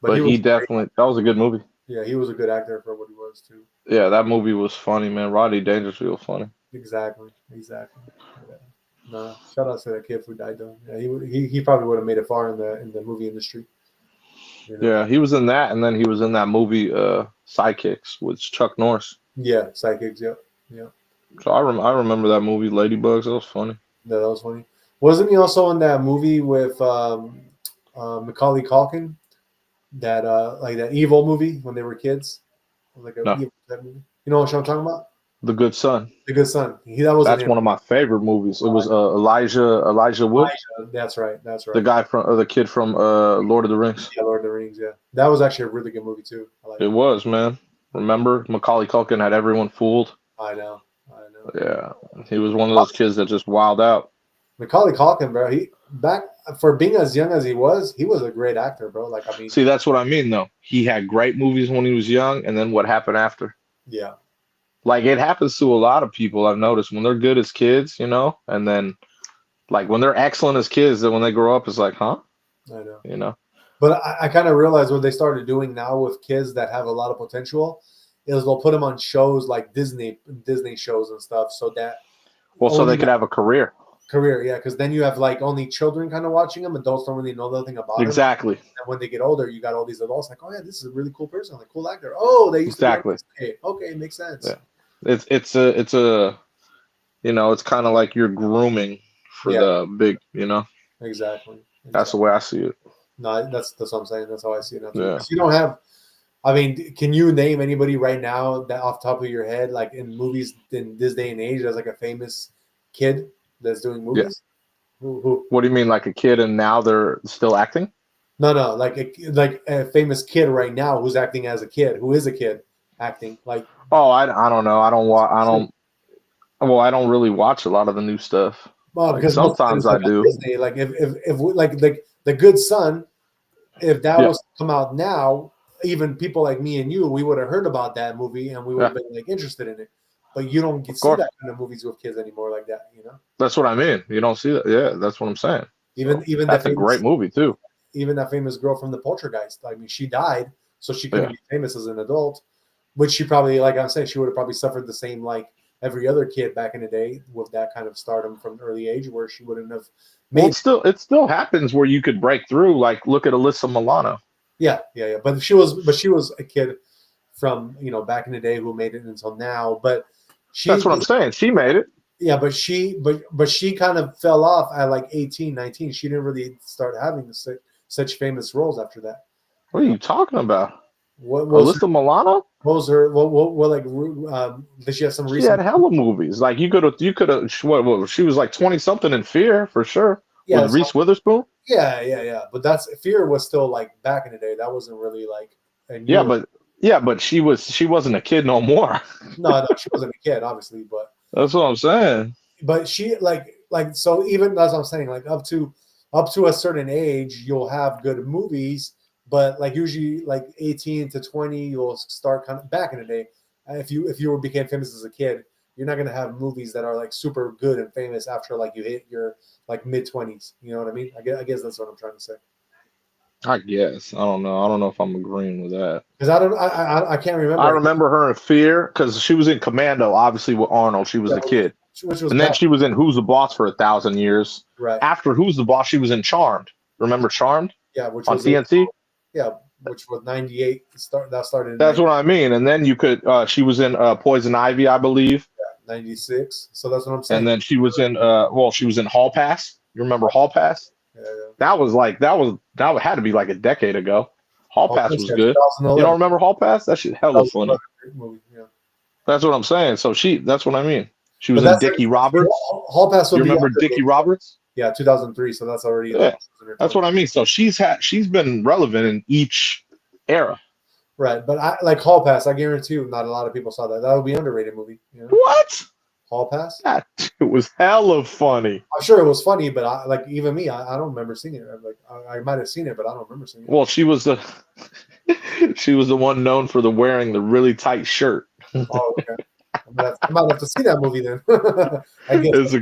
But he definitely, that was a good movie. Yeah, he was a good actor for what he was too. Yeah, that movie was funny, man. Rodney Dangerfield was funny. Exactly. Yeah. No, shout out to that kid who died though. Yeah, he probably would have made it far in the movie industry. Yeah, he was in that, and then he was in that movie Sidekicks with Chuck Norris. Yeah, Psychics. Yeah. So I remember that movie Ladybugs. That was funny. Yeah, that was funny. Wasn't he also in that movie with Macaulay Culkin? That like that evil movie when they were kids, like a evil movie. You know what I'm talking about? The Good Son. The Good Son. That's one of my favorite movies. It was Elijah Wood. That's right. The guy from the kid from Lord of the Rings. Yeah, Lord of the Rings. Yeah, that was actually a really good movie too. It was, man. Remember, Macaulay Culkin had everyone fooled. I know. Yeah, he was one of those kids that just wilded out. Macaulay Culkin, bro. He back for being as young as he was a great actor, bro. Like, I mean, see, that's what I mean, though. He had great movies when he was young, and then what happened after? Yeah. Like, it happens to a lot of people. I've noticed when they're good as kids, and then, like, when they're excellent as kids, then when they grow up, it's like, huh? I know. . But I kind of realized what they started doing now with kids that have a lot of potential is they'll put them on shows like Disney shows and stuff, so that so they could have a career. Yeah, because then you have like only children kind of watching them. Adults don't really know nothing about them. Exactly. And when they get older, you got all these adults like, oh yeah, this is a really cool person, like cool actor. Oh, they used exactly. to okay, makes sense. Yeah. It's a it's kind of like you're grooming for the big, Exactly. That's the way I see it. No, that's what I'm saying. That's how I see it now. Yeah. You don't have. I mean, can you name anybody right now that off the top of your head, like in movies in this day and age, that's like a famous kid that's doing movies? Yeah. Who? What do you mean, like a kid and now they're still acting? No, like a famous kid right now who's acting as a kid, who is a kid acting like. Oh, I don't know. I don't really watch a lot of the new stuff. Well, because sometimes I do. Disney, like if like the Good Son, if that was to come out now, even people like me and you, we would have heard about that movie and we would have been like interested in it. But you don't see that kind of movies with kids anymore like that, That's what I mean. You don't see that. Yeah, that's what I'm saying. Even that's a great movie too. Even that famous girl from the Poltergeist. I mean, she died, so she couldn't be famous as an adult. Which she probably, like I'm saying, she would have probably suffered the same like every other kid back in the day with that kind of stardom from an early age, where she wouldn't have made. Well, it still happens where you could break through. Like, look at Alyssa Milano. Yeah. But she was a kid from back in the day who made it until now. But that's what I'm saying. She made it. Yeah, but she kind of fell off at like 18, 19. She didn't really start having such famous roles after that. What are you talking about? What was Alyssa Milano? What was her? What like? Did she have some recent? She had hella movies. Like you could have. What? She was like 20 something in Fear for sure. Yeah, with Reese Witherspoon. Yeah. But Fear was still like back in the day. That wasn't really like. But she wasn't a kid no more. No, she wasn't a kid, obviously. But that's what I'm saying. But she like so even as I'm saying, like up to a certain age, you'll have good movies. But like usually, like 18 to 20, you'll start kind of back in the day. If you became famous as a kid, you're not gonna have movies that are like super good and famous after like you hit your like mid 20s. You know what I mean? I guess that's what I'm trying to say. I guess I don't know if I'm agreeing with that because I can't remember. I remember her in Fear because she was in Commando, obviously with Arnold. She was a kid, then she was in Who's the Boss for 1,000 years. Right after Who's the Boss, she was in Charmed. Remember Charmed? Yeah, which on was TNT. Yeah, which was 98. That started in That's what I mean. And then you could. She was in Poison Ivy, I believe. 96. So that's what I'm saying. And then she was in. She was in Hall Pass. You remember Hall Pass? Yeah. That had to be like a decade ago. Hall Pass was good. 2011. You don't remember Hall Pass? That shit hella funny. Great movie. Yeah. That's what I'm saying. So that's what I mean. She was But in that's Dickie Roberts. Hall Pass. You Would be remember after Dickie the- Roberts? Yeah, 2003. So that's already. Yeah, that's what I mean. So she's been relevant in each era. Right, but I like Hall Pass. I guarantee you, not a lot of people saw that. That would be an underrated movie. You know? What? Hall Pass. That it was hella funny. I'm sure it was funny, but even me, I don't remember seeing it. I might have seen it, but I don't remember seeing it. Well, she was the one known for wearing the really tight shirt. Oh, okay. I might have to see that movie then. I guess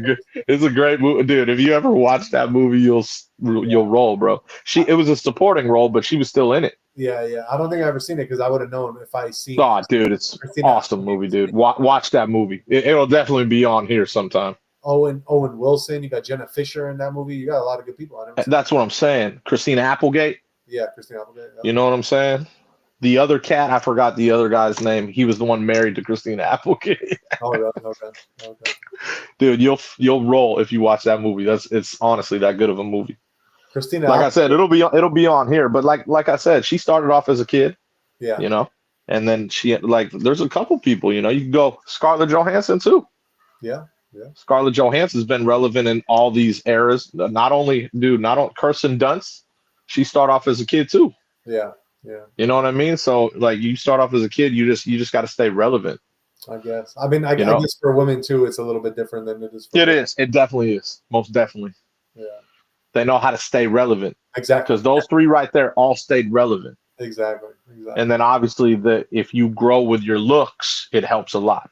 It's a great movie, dude. If you ever watch that movie, you'll roll, bro. It was a supporting role, but she was still in it. Yeah. I don't think I ever seen it because I would have known if I seen. Oh, dude, it's awesome movie, dude. Watch that movie. It'll definitely be on here sometime. Owen Wilson. You got Jenna Fisher in that movie. You got a lot of good people. That's what I'm saying. Christina Applegate. Yeah, Christina Applegate. Yeah. You know what I'm saying? The other cat, I forgot the other guy's name. He was the one married to Christina Applegate. Oh, really? Okay. Dude, you'll roll if you watch that movie. It's honestly that good of a movie. Christina. Like I said, it'll be on here. But like I said, she started off as a kid. Yeah. You know, and then there's a couple people. You know, you can go Scarlett Johansson too. Yeah. Scarlett Johansson's been relevant in all these eras. Not only Kirsten Dunst, she started off as a kid too. Yeah. You know what I mean? So like you start off as a kid, you just got to stay relevant. I guess. I mean, I guess for women too, it's a little bit different than it is. For It is. It definitely is. Most definitely. Yeah. They know how to stay relevant. Exactly. Because those three right there all stayed relevant. Exactly. And then obviously if you grow with your looks, it helps a lot.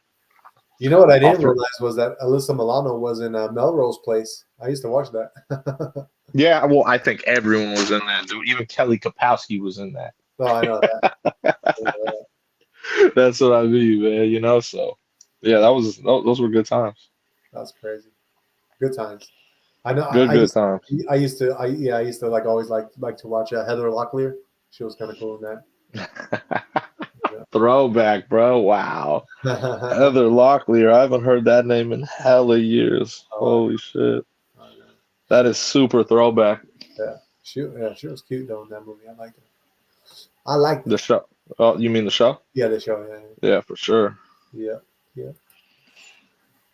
You know what I didn't realize was that Alyssa Milano was in Melrose Place. I used to watch that. Yeah, well, I think everyone was in that, dude. Even Kelly Kapowski was in that. No, I know that. That's what I mean, man. You know, so yeah, those were good times. That's crazy. Good times. I know. Good times. I used to always like to watch Heather Locklear. She was kind of cool in that. Throwback, bro. Wow. Heather Locklear. I haven't heard that name in hella years. Holy shit. That is super throwback. Yeah. She was cute though in that movie. I liked her. I liked the show. Oh, you mean the show? Yeah, the show. Yeah, for sure. Yeah.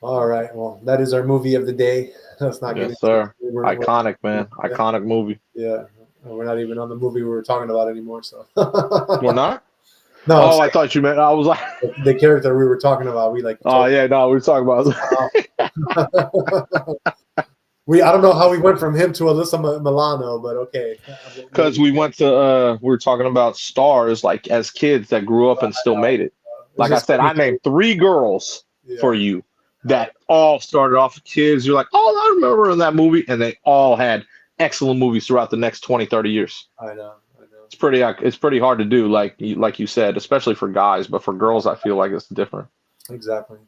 All right. Well, that is our movie of the day. Let's not get into sir. Iconic, man. Iconic movie. Yeah. We're not even on the movie we were talking about anymore. So we're not? No. Oh, I thought you meant I was like the character we were talking about. We like. Oh yeah, no, we were talking about. I don't know how we went from him to Alyssa Milano, but okay. Because we were talking about stars like as kids that grew up and still made it. Like I said, I named 3 girls for you that all started off as kids. You're like, oh, I remember in that movie, and they all had excellent movies throughout the next 20, 30 years. I know. It's pretty hard to do, like you said, especially for guys, but for girls, I feel like it's different. Exactly.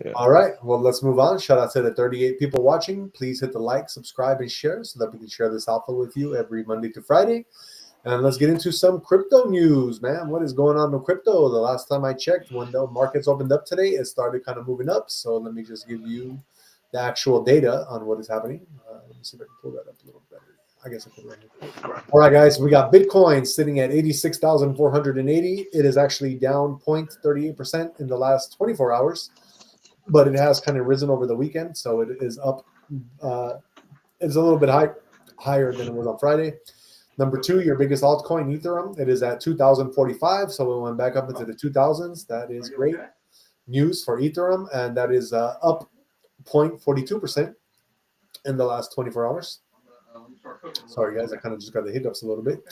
Yeah. All right. Well, let's move on. Shout out to the 38 people watching. Please hit the like, subscribe, and share so that we can share this alpha with you every Monday to Friday. And let's get into some crypto news, man. What is going on with crypto? The last time I checked, when the markets opened up today, it started kind of moving up. So let me just give you the actual data on what is happening. Let me see if I can pull that up a little better. I guess I put it right here. All right, guys. We got Bitcoin sitting at 86,480. It is actually down 0.38% in the last 24 hours. But it has kind of risen over the weekend, so it is up. It's a little bit higher than it was on Friday. Number 2, your biggest altcoin, Ethereum. It is at 2,045, so it went back up into the 2,000s. That is great news for Ethereum, and that is up 0.42% in the last 24 hours. Sorry, guys, I kind of just got the hiccups a little bit.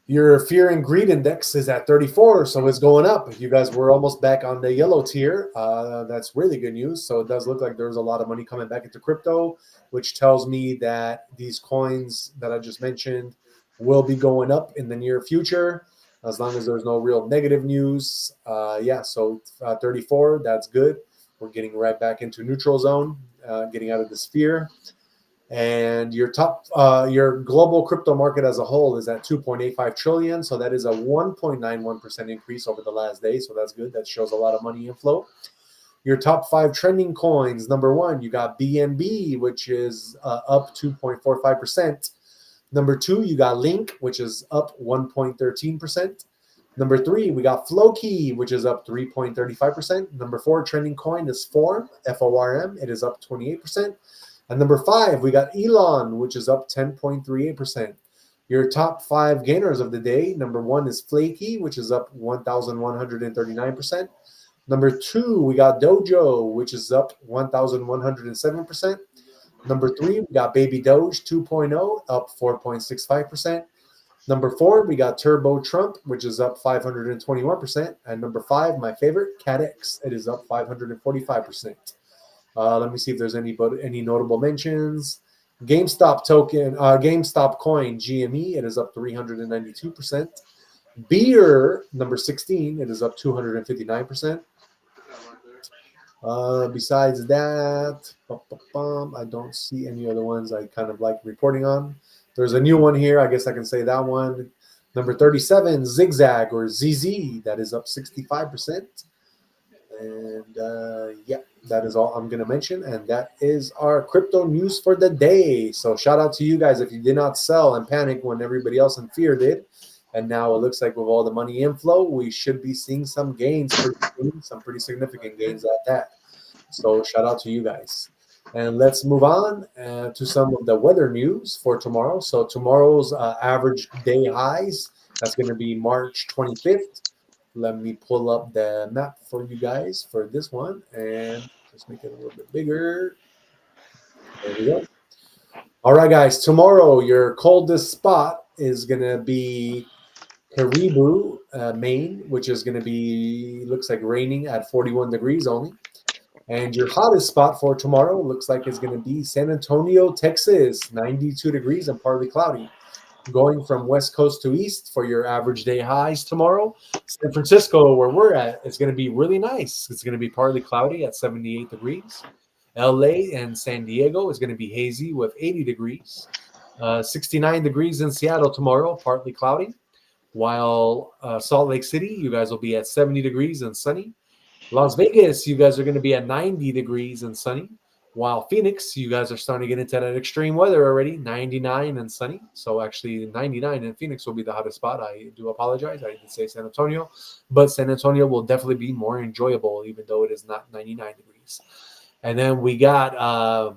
Your fear and greed index is at 34, so it's going up. You guys were almost back on the yellow tier. That's really good news. So it does look like there's a lot of money coming back into crypto, which tells me that these coins that I just mentioned will be going up in the near future, as long as there's no real negative news. So 34, that's good. We're getting right back into neutral zone, getting out of the sphere. And your your global crypto market as a whole is at 2.85 trillion. So that is a 1.91% increase over the last day. So that's good. That shows a lot of money inflow. Your top 5 trending coins. Number 1, you got BNB, which is up 2.45%. Number 2, you got Link, which is up 1.13%. Number 3, we got Floki, which is up 3.35%. Number 4 trending coin is Form, Form. It is up 28%. And number 5, we got Elon, which is up 10.38%. Your top 5 gainers of the day. Number 1 is Flaky, which is up 1,139%. Number 2, we got Dojo, which is up 1,107%. Number 3, we got Baby Doge 2.0, up 4.65%. Number 4, we got Turbo Trump, which is up 521%. And number 5, my favorite, CatX, it is up 545%. Let me see if there's any notable mentions. GameStop token, GameStop coin, GME, it is up 392%. Beer, number 16, it is up 259%. Besides that, I don't see any other ones I kind of like reporting on. There's a new one here. I guess I can say that one. Number 37, Zigzag or ZZ, that is up 65%. And yeah, that is all I'm going to mention. And that is our crypto news for the day. So shout out to you guys if you did not sell and panic when everybody else in fear did. And now it looks like with all the money inflow, we should be seeing some gains, some pretty significant gains at that. So shout out to you guys. And let's move on to some of the weather news for tomorrow. So tomorrow's average day highs, that's going to be March 25th. Let me pull up the map for you guys for this one and just make it a little bit bigger. There we go. All right, guys. Tomorrow, your coldest spot is going to be Caribou, Maine, which is going to be, looks like raining at 41 degrees only. And your hottest spot for tomorrow looks like it's going to be San Antonio, Texas, 92 degrees and partly cloudy. Going from west coast to east for your average day highs tomorrow. San Francisco, where we're at, it's going to be really nice. It's going to be partly cloudy at 78 degrees. LA and San Diego is going to be hazy with 80 degrees. 69 degrees in Seattle tomorrow, partly cloudy. While Salt Lake City, you guys will be at 70 degrees and sunny. Las Vegas, you guys are going to be at 90 degrees and sunny. While Phoenix, you guys are starting to get into that extreme weather already, 99 and sunny. So actually 99 in Phoenix will be the hottest spot. I do apologize. I did say San Antonio. But San Antonio will definitely be more enjoyable, even though it is not 99 degrees. And then we got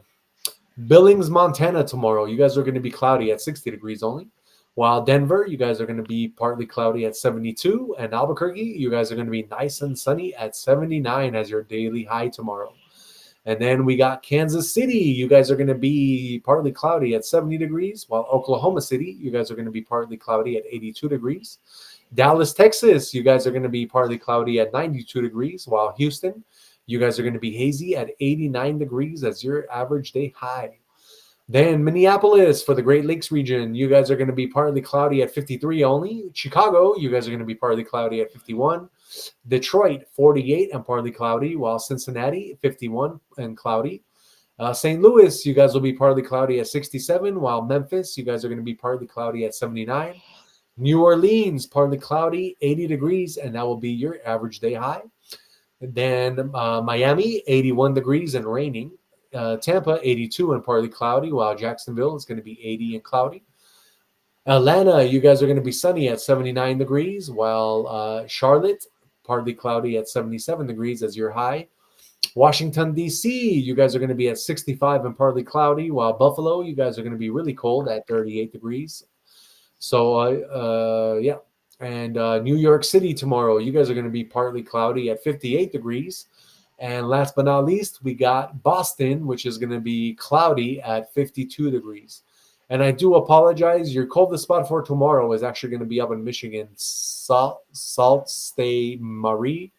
Billings, Montana tomorrow. You guys are going to be cloudy at 60 degrees only. While Denver, you guys are going to be partly cloudy at 72. And Albuquerque, you guys are going to be nice and sunny at 79 as your daily high tomorrow. And then we got Kansas City. You guys are going to be partly cloudy at 70 degrees. While Oklahoma City, you guys are going to be partly cloudy at 82 degrees. Dallas, Texas, you guys are going to be partly cloudy at 92 degrees. While Houston, you guys are going to be hazy at 89 degrees as your average day high. Then Minneapolis for the Great Lakes region, you guys are going to be partly cloudy at 53 only. Chicago, you guys are going to be partly cloudy at 51. Detroit, 48 and partly cloudy, while Cincinnati, 51 and cloudy. St. Louis, you guys will be partly cloudy at 67, while Memphis, you guys are going to be partly cloudy at 79. New Orleans, partly cloudy, 80 degrees, and that will be your average day high. Then Miami, 81 degrees and raining. Tampa, 82 and partly cloudy, while Jacksonville is going to be 80 and cloudy. Atlanta, you guys are going to be sunny at 79 degrees, while Charlotte, partly cloudy at 77 degrees as your high. Washington, D.C., you guys are going to be at 65 and partly cloudy, while Buffalo, you guys are going to be really cold at 38 degrees. So, yeah. And New York City tomorrow, you guys are going to be partly cloudy at 58 degrees. And last but not least, we got Boston, which is going to be cloudy at 52 degrees. And I do apologize. Your coldest spot for tomorrow is actually going to be up in Michigan, Sault Ste. Marie,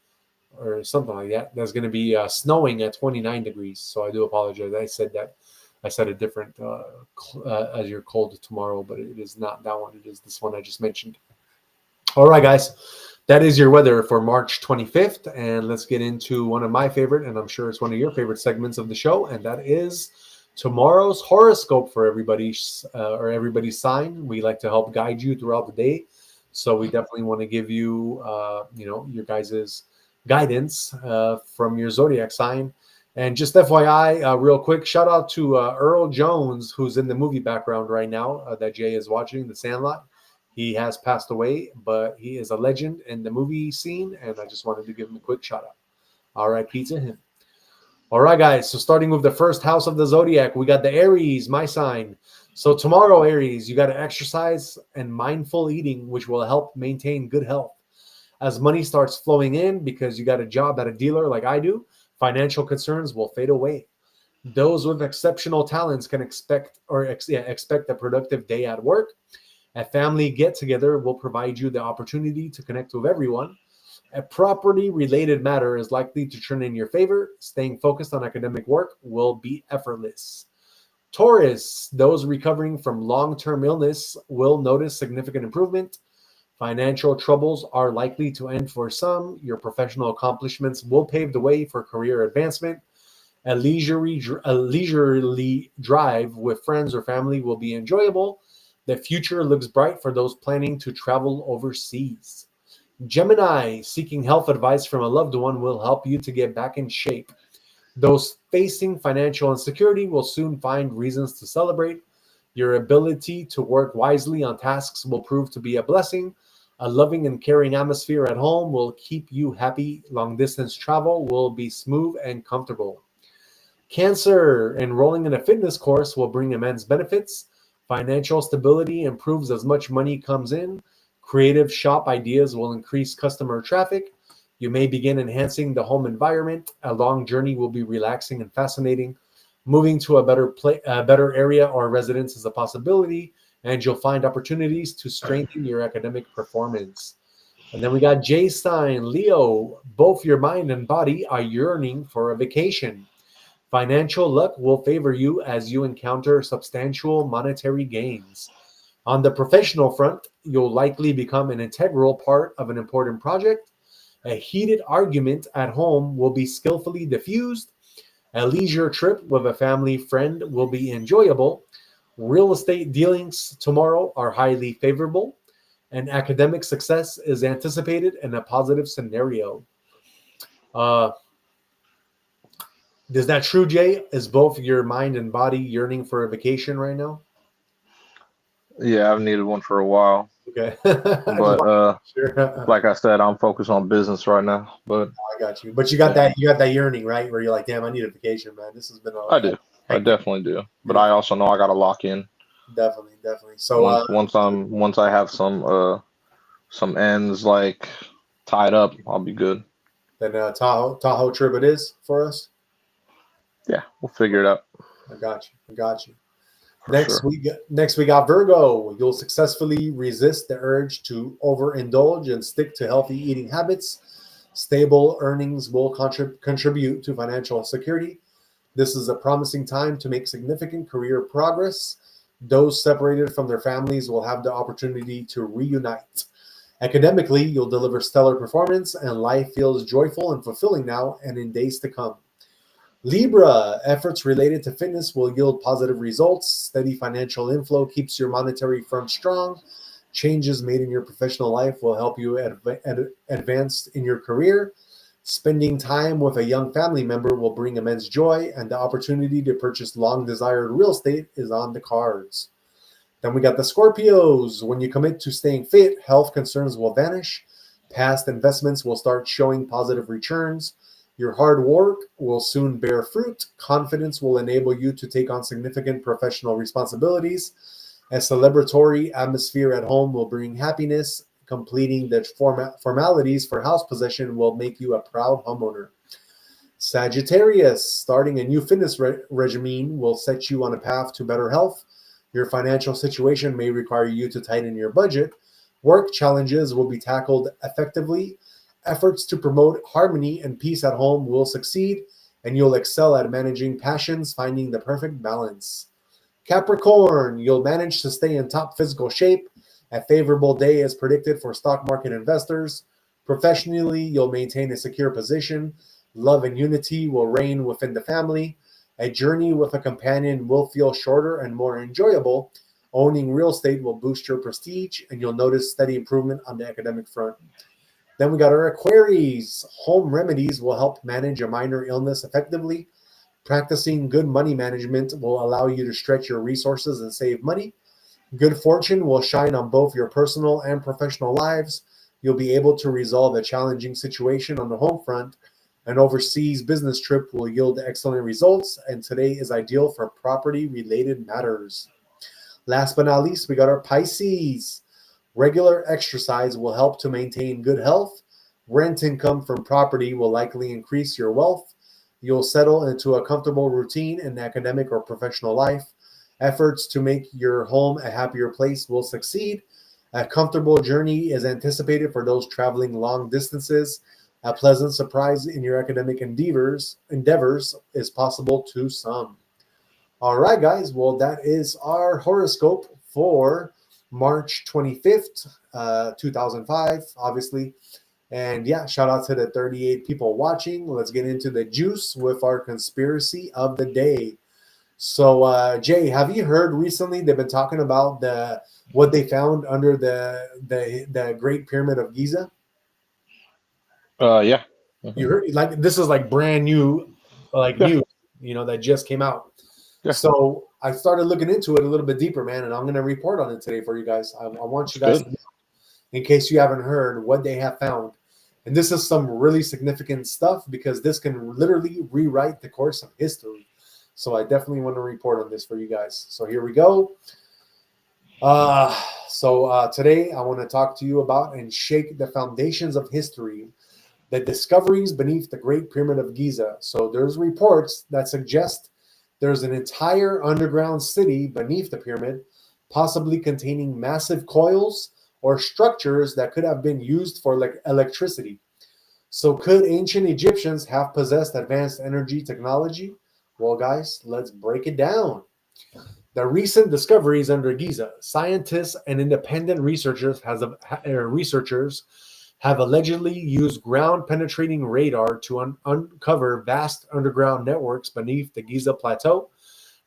or something like that. That's going to be snowing at 29 degrees. So I do apologize. I said a different as your cold tomorrow, but it is not that one. It is this one I just mentioned. All right, guys. That is your weather for March 25th. And let's get into one of my favorite, and I'm sure it's one of your favorite segments of the show, and that is Tomorrow's horoscope for everybody's everybody's sign. We like to help guide you throughout the day, so we definitely want to give you, your guys's guidance from your zodiac sign. And just FYI, real quick, shout out to Earl Jones, who's in the movie background right now that Jay is watching, The Sandlot. He has passed away, but he is a legend in the movie scene, and I just wanted to give him a quick shout out. R.I.P. to him. All right, guys. So starting with the first house of the zodiac, we got the Aries, my sign. So tomorrow, Aries, you got to exercise and mindful eating, which will help maintain good health. As money starts flowing in because you got a job at a dealer like I do, financial concerns will fade away. Those with exceptional talents can expect a productive day at work. A family get-together will provide you the opportunity to connect with everyone. A property-related matter is likely to turn in your favor. Staying focused on academic work will be effortless. Taurus, those recovering from long-term illness will notice significant improvement. Financial troubles are likely to end for some. Your professional accomplishments will pave the way for career advancement. A leisurely drive with friends or family will be enjoyable. The future looks bright for those planning to travel overseas. Gemini, seeking health advice from a loved one will help you to get back in shape. Those facing financial insecurity will soon find reasons to celebrate. Your ability to work wisely on tasks will prove to be a blessing. A loving and caring atmosphere at home will keep you happy. Long-distance travel will be smooth and comfortable. Cancer, enrolling in a fitness course will bring immense benefits. Financial stability improves as much money comes in. Creative shop ideas will increase customer traffic. You may begin enhancing the home environment. A long journey will be relaxing and fascinating. Moving to a better area or residence is a possibility, and you'll find opportunities to strengthen your academic performance. And then we got J sign, Leo. Both your mind and body are yearning for a vacation. Financial luck will favor you as you encounter substantial monetary gains. On the professional front, you'll likely become an integral part of an important project. A heated argument at home will be skillfully diffused. A leisure trip with a family friend will be enjoyable. Real estate dealings tomorrow are highly favorable. And academic success is anticipated in a positive scenario. Is that true, Jay? Is both your mind and body yearning for a vacation right now? Yeah, I've needed one for a while, Okay. but Sure. like I said, I'm focused on business right now. But I got you. But you got that yearning, right? Where you're like, damn, I need a vacation, man. This has been I do, I hectic. definitely do. But I also know I got to lock in. Definitely. So Once I have some ends like tied up, I'll be good. then Tahoe trip it is for us. Yeah, we'll figure it out I got you. for Next sure. we got Virgo. You'll successfully resist the urge to overindulge and stick to healthy eating habits. Stable earnings will contribute to financial security. This is a promising time to make significant career progress. Those separated from their families will have the opportunity to reunite. Academically, you'll deliver stellar performance, and life feels joyful and fulfilling now and in days to come. Libra, efforts related to fitness will yield positive results. Steady financial inflow keeps your monetary front strong. Changes made in your professional life will help you advance in your career. Spending time with a young family member will bring immense joy, and the opportunity to purchase long-desired real estate is on the cards. Then we got the Scorpios. When you commit to staying fit, health concerns will vanish. Past investments will start showing positive returns. Your hard work will soon bear fruit. Confidence will enable you to take on significant professional responsibilities. A celebratory atmosphere at home will bring happiness. Completing the formalities for house possession will make you a proud homeowner. Sagittarius, starting a new fitness regimen will set you on a path to better health. Your financial situation may require you to tighten your budget. Work challenges will be tackled effectively. Efforts to promote harmony and peace at home will succeed, and you'll excel at managing passions, finding the perfect balance. Capricorn, you'll manage to stay in top physical shape. A favorable day is predicted for stock market investors. Professionally, you'll maintain a secure position. Love and unity will reign within the family. A journey with a companion will feel shorter and more enjoyable. Owning real estate will boost your prestige, and you'll notice steady improvement on the academic front. Then we got our Aquarius. Home remedies will help manage a minor illness effectively. Practicing good money management will allow you to stretch your resources and save money. Good fortune will shine on both your personal and professional lives. You'll be able to resolve a challenging situation on the home front. An overseas business trip will yield excellent results, and today is ideal for property-related matters. Last but not least, we got our Pisces. Regular exercise will help to maintain good health. Rent income from property will likely increase your wealth. You'll settle into a comfortable routine in academic or professional life. Efforts to make your home a happier place will succeed. A comfortable journey is anticipated for those traveling long distances. A pleasant surprise in your academic endeavors is possible to some. All right, guys. Well, that is our horoscope for March 25th, 2005, obviously. And yeah, shout out to the 38 people watching. Let's get into the juice with our conspiracy of the day. So, Jay, have you heard recently they've been talking about what they found under the Great Pyramid of Giza? Yeah. You heard, like, this is like brand new, like Yeah. news, that just came out. Yeah. So I started looking into it a little bit deeper, man, and I'm going to report on it today for you guys. I want you guys Good. to know, in case you haven't heard, what they have found. And this is some really significant stuff because this can literally rewrite the course of history. So I definitely want to report on this for you guys. So here we go. Today I want to talk to you about and shake the foundations of history, the discoveries beneath the Great Pyramid of Giza. So there's reports that suggest there's an entire underground city beneath the pyramid, possibly containing massive coils or structures that could have been used for electricity. So could ancient Egyptians have possessed advanced energy technology? Well, guys, let's break it down. The recent discoveries under Giza, scientists and independent researchers have allegedly used ground-penetrating radar to uncover vast underground networks beneath the Giza Plateau.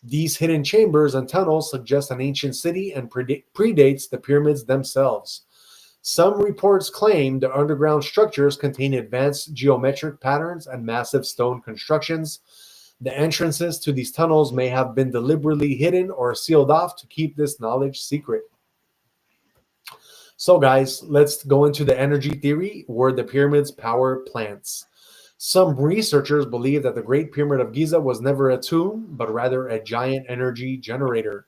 These hidden chambers and tunnels suggest an ancient city and predates the pyramids themselves. Some reports claim the underground structures contain advanced geometric patterns and massive stone constructions. The entrances to these tunnels may have been deliberately hidden or sealed off to keep this knowledge secret. So, guys, let's go into the energy theory where the pyramids power plants. Some researchers believe that the Great Pyramid of Giza was never a tomb, but rather a giant energy generator.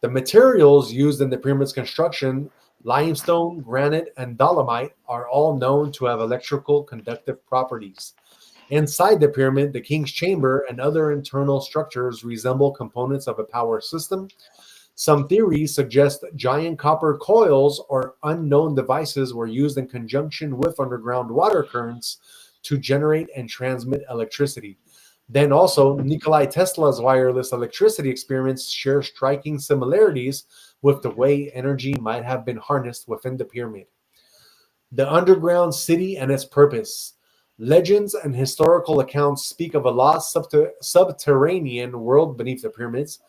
The materials used in the pyramid's construction, limestone, granite, and dolomite, are all known to have electrical conductive properties. Inside the pyramid, the king's chamber and other internal structures resemble components of a power system. Some theories suggest giant copper coils or unknown devices were used in conjunction with underground water currents to generate and transmit electricity. Then also, Nikola Tesla's wireless electricity experiments share striking similarities with the way energy might have been harnessed within the pyramid. The underground city and its purpose. Legends and historical accounts speak of a lost subterranean world beneath the pyramids.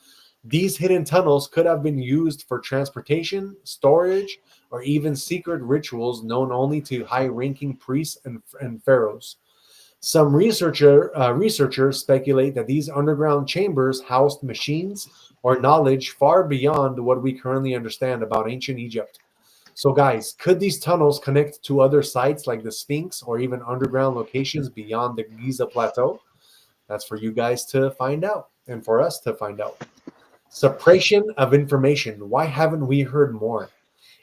These hidden tunnels could have been used for transportation, storage, or even secret rituals known only to high-ranking priests and pharaohs. Some researchers speculate that these underground chambers housed machines or knowledge far beyond what we currently understand about ancient Egypt. So, guys, could these tunnels connect to other sites like the Sphinx or even underground locations beyond the Giza Plateau? That's for you guys to find out and for us to find out. Suppression of information. Why haven't we heard more?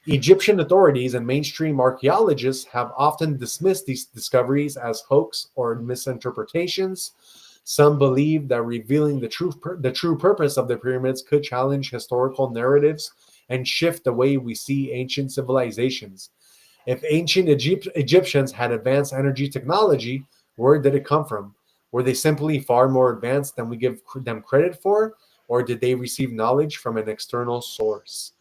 Egyptian authorities and mainstream archaeologists have often dismissed these discoveries as hoax or misinterpretations. Some believe that revealing the true purpose of the pyramids could challenge historical narratives and shift the way we see ancient civilizations. If ancient Egyptians had advanced energy technology, where did it come from? Were they simply far more advanced than we give them credit for, or did they receive knowledge from an external source?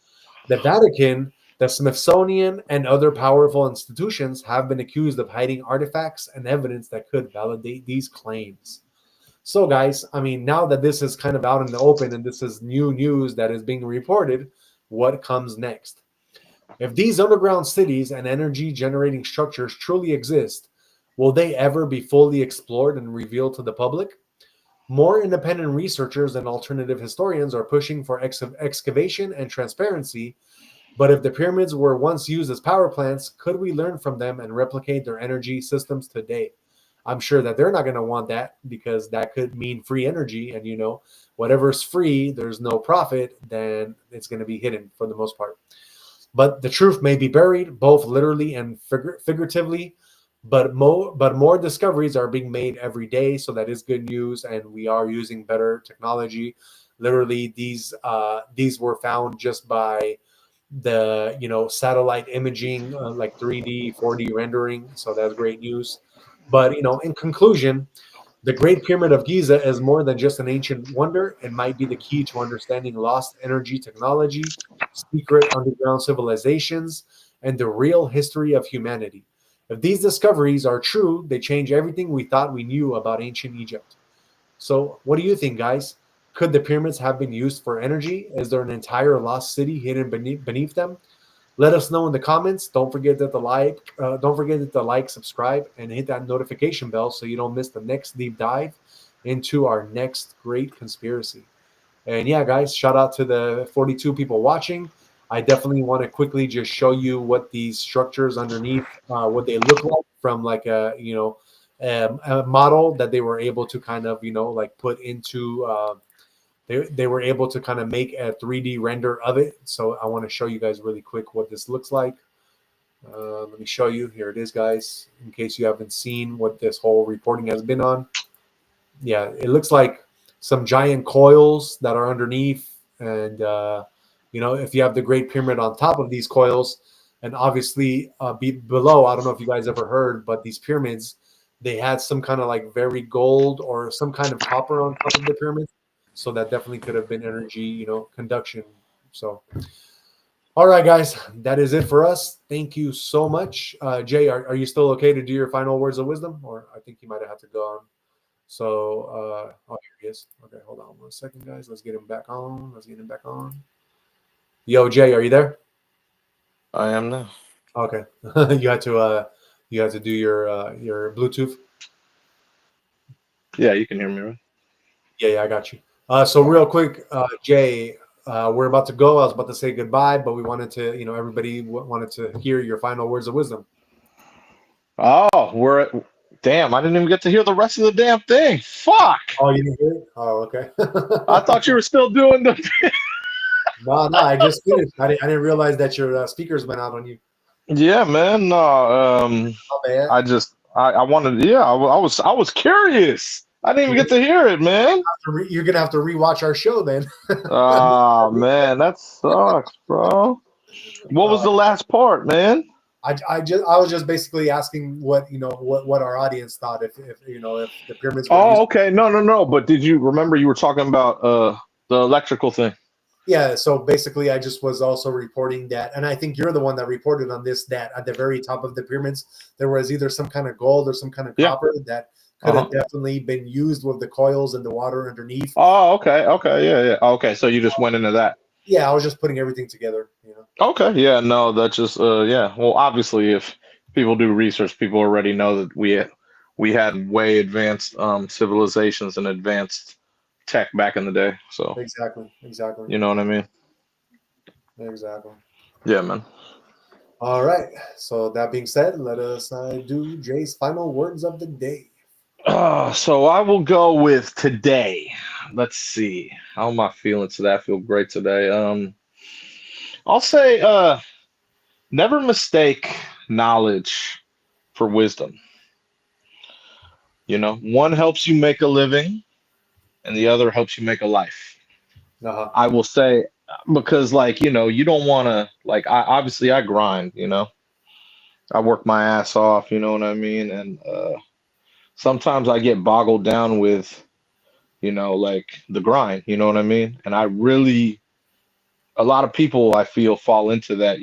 The Vatican, the Smithsonian, and other powerful institutions have been accused of hiding artifacts and evidence that could validate these claims. So, guys, I mean, now that this is kind of out in the open and this is new news that is being reported, what comes next? If these underground cities and energy generating structures truly exist, will they ever be fully explored and revealed to the public? More independent researchers and alternative historians are pushing for excavation and transparency. But if the pyramids were once used as power plants, could we learn from them and replicate their energy systems today? I'm sure that they're not going to want that because that could mean free energy. And, whatever's free, there's no profit, then it's going to be hidden for the most part. But the truth may be buried, both literally and figuratively. But more discoveries are being made every day, so that is good news. And we are using better technology. Literally, these were found just by the satellite imaging, like 3D, 4D rendering. So that's great news. But in conclusion, the Great Pyramid of Giza is more than just an ancient wonder. It might be the key to understanding lost energy technology, secret underground civilizations, and the real history of humanity. If these discoveries are true, they change everything we thought we knew about ancient Egypt. So, what do you think, guys? Could the pyramids have been used for energy? Is there an entire lost city hidden beneath them? Let us know in the comments. Don't forget that the like, subscribe, and hit that notification bell so you don't miss the next deep dive into our next great conspiracy. And yeah, guys, shout out to the 42 people watching. I definitely want to quickly just show you what these structures underneath, what they look like from like a model that they were able to kind of like put into. They were able to kind of make a 3D render of it. So I want to show you guys really quick what this looks like. Let me show you. Here it is, guys, in case you haven't seen what this whole reporting has been on. Yeah, it looks like some giant coils that are underneath. And, if you have the Great Pyramid on top of these coils, and obviously below, I don't know if you guys ever heard, but these pyramids, they had some kind of like very gold or some kind of copper on top of the pyramid. So that definitely could have been energy, conduction. So, all right, guys, that is it for us. Thank you so much. Jay, are you still okay to do your final words of wisdom? Or I think you might have had to go on. So, oh, here he is. Okay, hold on 1 second, guys. Let's get him back on. Yo, Jay, are you there? I am now. Okay. you had to do your Bluetooth. Yeah, you can hear me, right? Yeah, I got you. So real quick, Jay, we're about to go. I was about to say goodbye, but we wanted to, everybody wanted to hear your final words of wisdom. Oh, damn, I didn't even get to hear the rest of the damn thing. Fuck. Oh, you didn't hear it? Oh, okay. I thought you were still doing the. No, I just finished. I didn't realize that your speakers went out on you. Yeah, man. No, My bad. I wanted. Yeah, I was curious. I didn't even get to hear it, man. You're gonna have to rewatch our show then. Oh man, that sucks, bro. What was the last part, man? I was just basically asking what our audience thought if the pyramids were used. Okay, no. But did you remember you were talking about the electrical thing? Yeah, so basically I just was also reporting that, and I think you're the one that reported on this, that at the very top of the pyramids there was either some kind of gold or some kind of copper that could have definitely been used with the coils and the water underneath. Oh, okay, yeah. Okay, so you just went into that. Yeah, I was just putting everything together. Okay, yeah, no, that's just yeah. Well, obviously, if people do research, people already know that we had way advanced civilizations and advanced tech back in the day. So Exactly. you know what I mean? Exactly. Yeah, man. All right. So that being said, let us do Jay's final words of the day. So I will go with today. Let's see. How am I feeling today? I feel great today. I'll say never mistake knowledge for wisdom. One helps you make a living and the other helps you make a life. I will say, because you don't want to, I grind, I work my ass off, you know what I mean? And sometimes I get boggled down with, the grind, you know what I mean? And a lot of people I feel fall into that,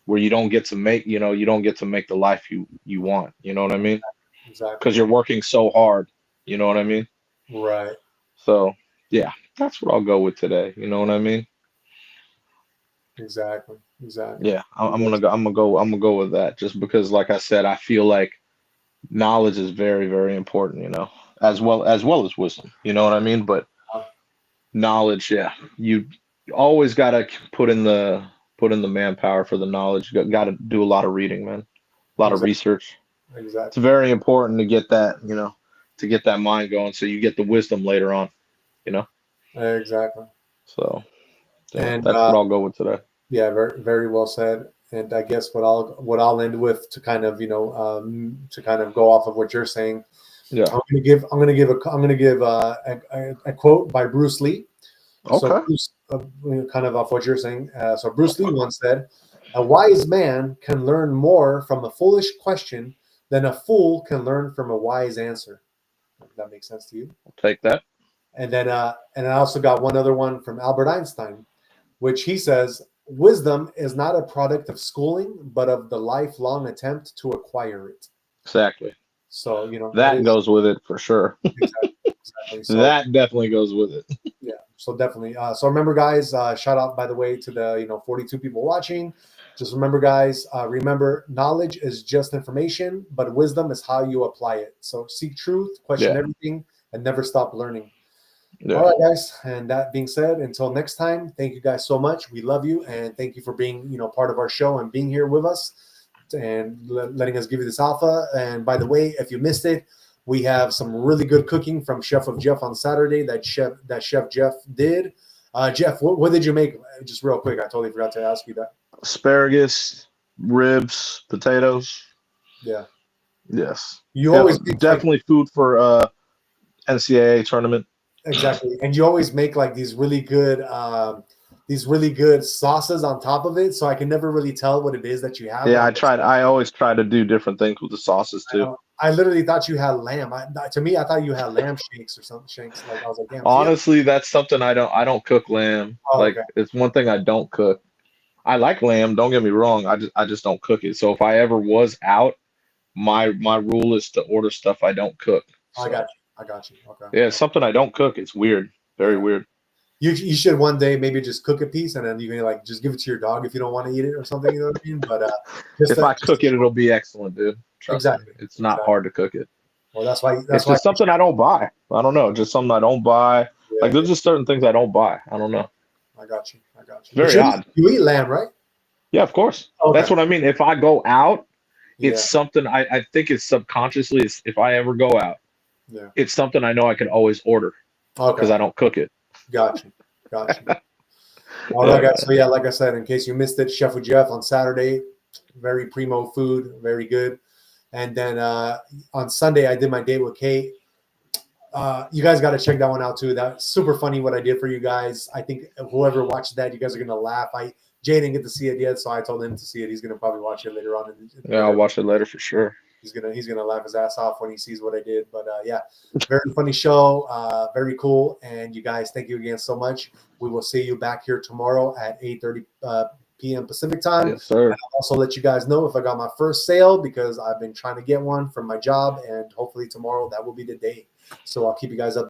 where you don't get to make, the life you want, you know what I mean? Exactly. Because you're working so hard. You know what I mean? Right. So yeah, that's what I'll go with today. You know what I mean? Exactly. Yeah, I'm gonna go with that just because, like I said, I feel like knowledge is very, very important. As well as wisdom. You know what I mean? But knowledge, yeah, you always gotta put in the manpower for the knowledge. You got to do a lot of reading, man. A lot of Exactly. research. It's Exactly. very important to get that, to get that mind going, so you get the wisdom later on. You know. Exactly. So yeah, And that's what I'll go with today. yeah, very very well said. And I guess what I'll end with to kind of to kind of go off of what you're saying. Yeah. I'm gonna give a quote by Bruce Lee. So Okay. Bruce, kind of off what you're saying. So Bruce Lee once said, "A wise man can learn more from a foolish question than a fool can learn from a wise answer." If that makes sense to you. I'll take that. And I also got one other one from Albert Einstein, which he says, "Wisdom is not a product of schooling, but of the lifelong attempt to acquire it." Exactly. So that That is goes with it for sure. exactly. So That definitely goes with it. yeah, so definitely. So remember, guys. Shout out, by the way, to the 42 people watching. Just remember, guys. Remember, knowledge is just information, but wisdom is how you apply it. So seek truth, question Yeah. everything, and never stop learning. Yeah. All right, guys. And that being said, until next time, thank you guys so much. We love you, and thank you for being part of our show and being here with us and letting us give you this alpha. And by the way, if you missed it, we have some really good cooking from Chef of Jeff on Saturday that Chef Jeff did. Jeff, what did you make? Just real quick, I totally forgot to ask you that. Asparagus, ribs, potatoes. Yeah, Yes. you always make Definitely food for NCAA tournament. exactly, and you always make like these really good sauces on top of it, so I can never really tell what it is that you have. Yeah, I always try to do different things with the sauces too. I literally thought you had lamb. To me, I thought you had lamb shanks or something. Shanks, like I was like, damn. Honestly, that's something I don't cook lamb. Oh, Like okay. it's one thing I don't cook. I like lamb, don't get me wrong. I just don't cook it. So if I ever was out, my rule is to order stuff I don't cook. I So got you. Okay. yeah, it's something I don't cook. It's weird. Very weird. You should one day maybe just cook a piece and then you can like just give it to your dog if you don't want to eat it or something. You know what I mean? But If I cook it, it'll be excellent, dude. Trust me. Exactly. It's not hard to cook it. Well, that's why. It's just something I don't buy. I don't know. Just something I don't buy. Like there's just certain things I don't buy. I don't know. I got you. Very odd. You eat lamb, right? Yeah, of course. Okay. That's what I mean. If I go out, it's Yeah. something I think it's subconsciously. If I ever go out, Yeah. it's something I know I can always order because Okay. I don't cook it. Got you. All right, guys. So yeah, like I said, in case you missed it, Chef with Jeff on Saturday, very primo food, very good. And then on Sunday, I did my date with Kate. You guys got to check that one out too. That's super funny what I did for you guys. I think whoever watched that, you guys are gonna laugh. Jay didn't get to see it yet, so I told him to see it. He's gonna probably watch it later on. Yeah, I'll watch it later for sure. He's gonna laugh his ass off when he sees what I did. But yeah, very funny show, very cool. And you guys, thank you again so much. We will see you back here tomorrow at 8:30 p.m. Pacific time. Yes, sir. And I'll also let you guys know if I got my first sale because I've been trying to get one from my job, and hopefully tomorrow that will be the day. So I'll keep you guys up.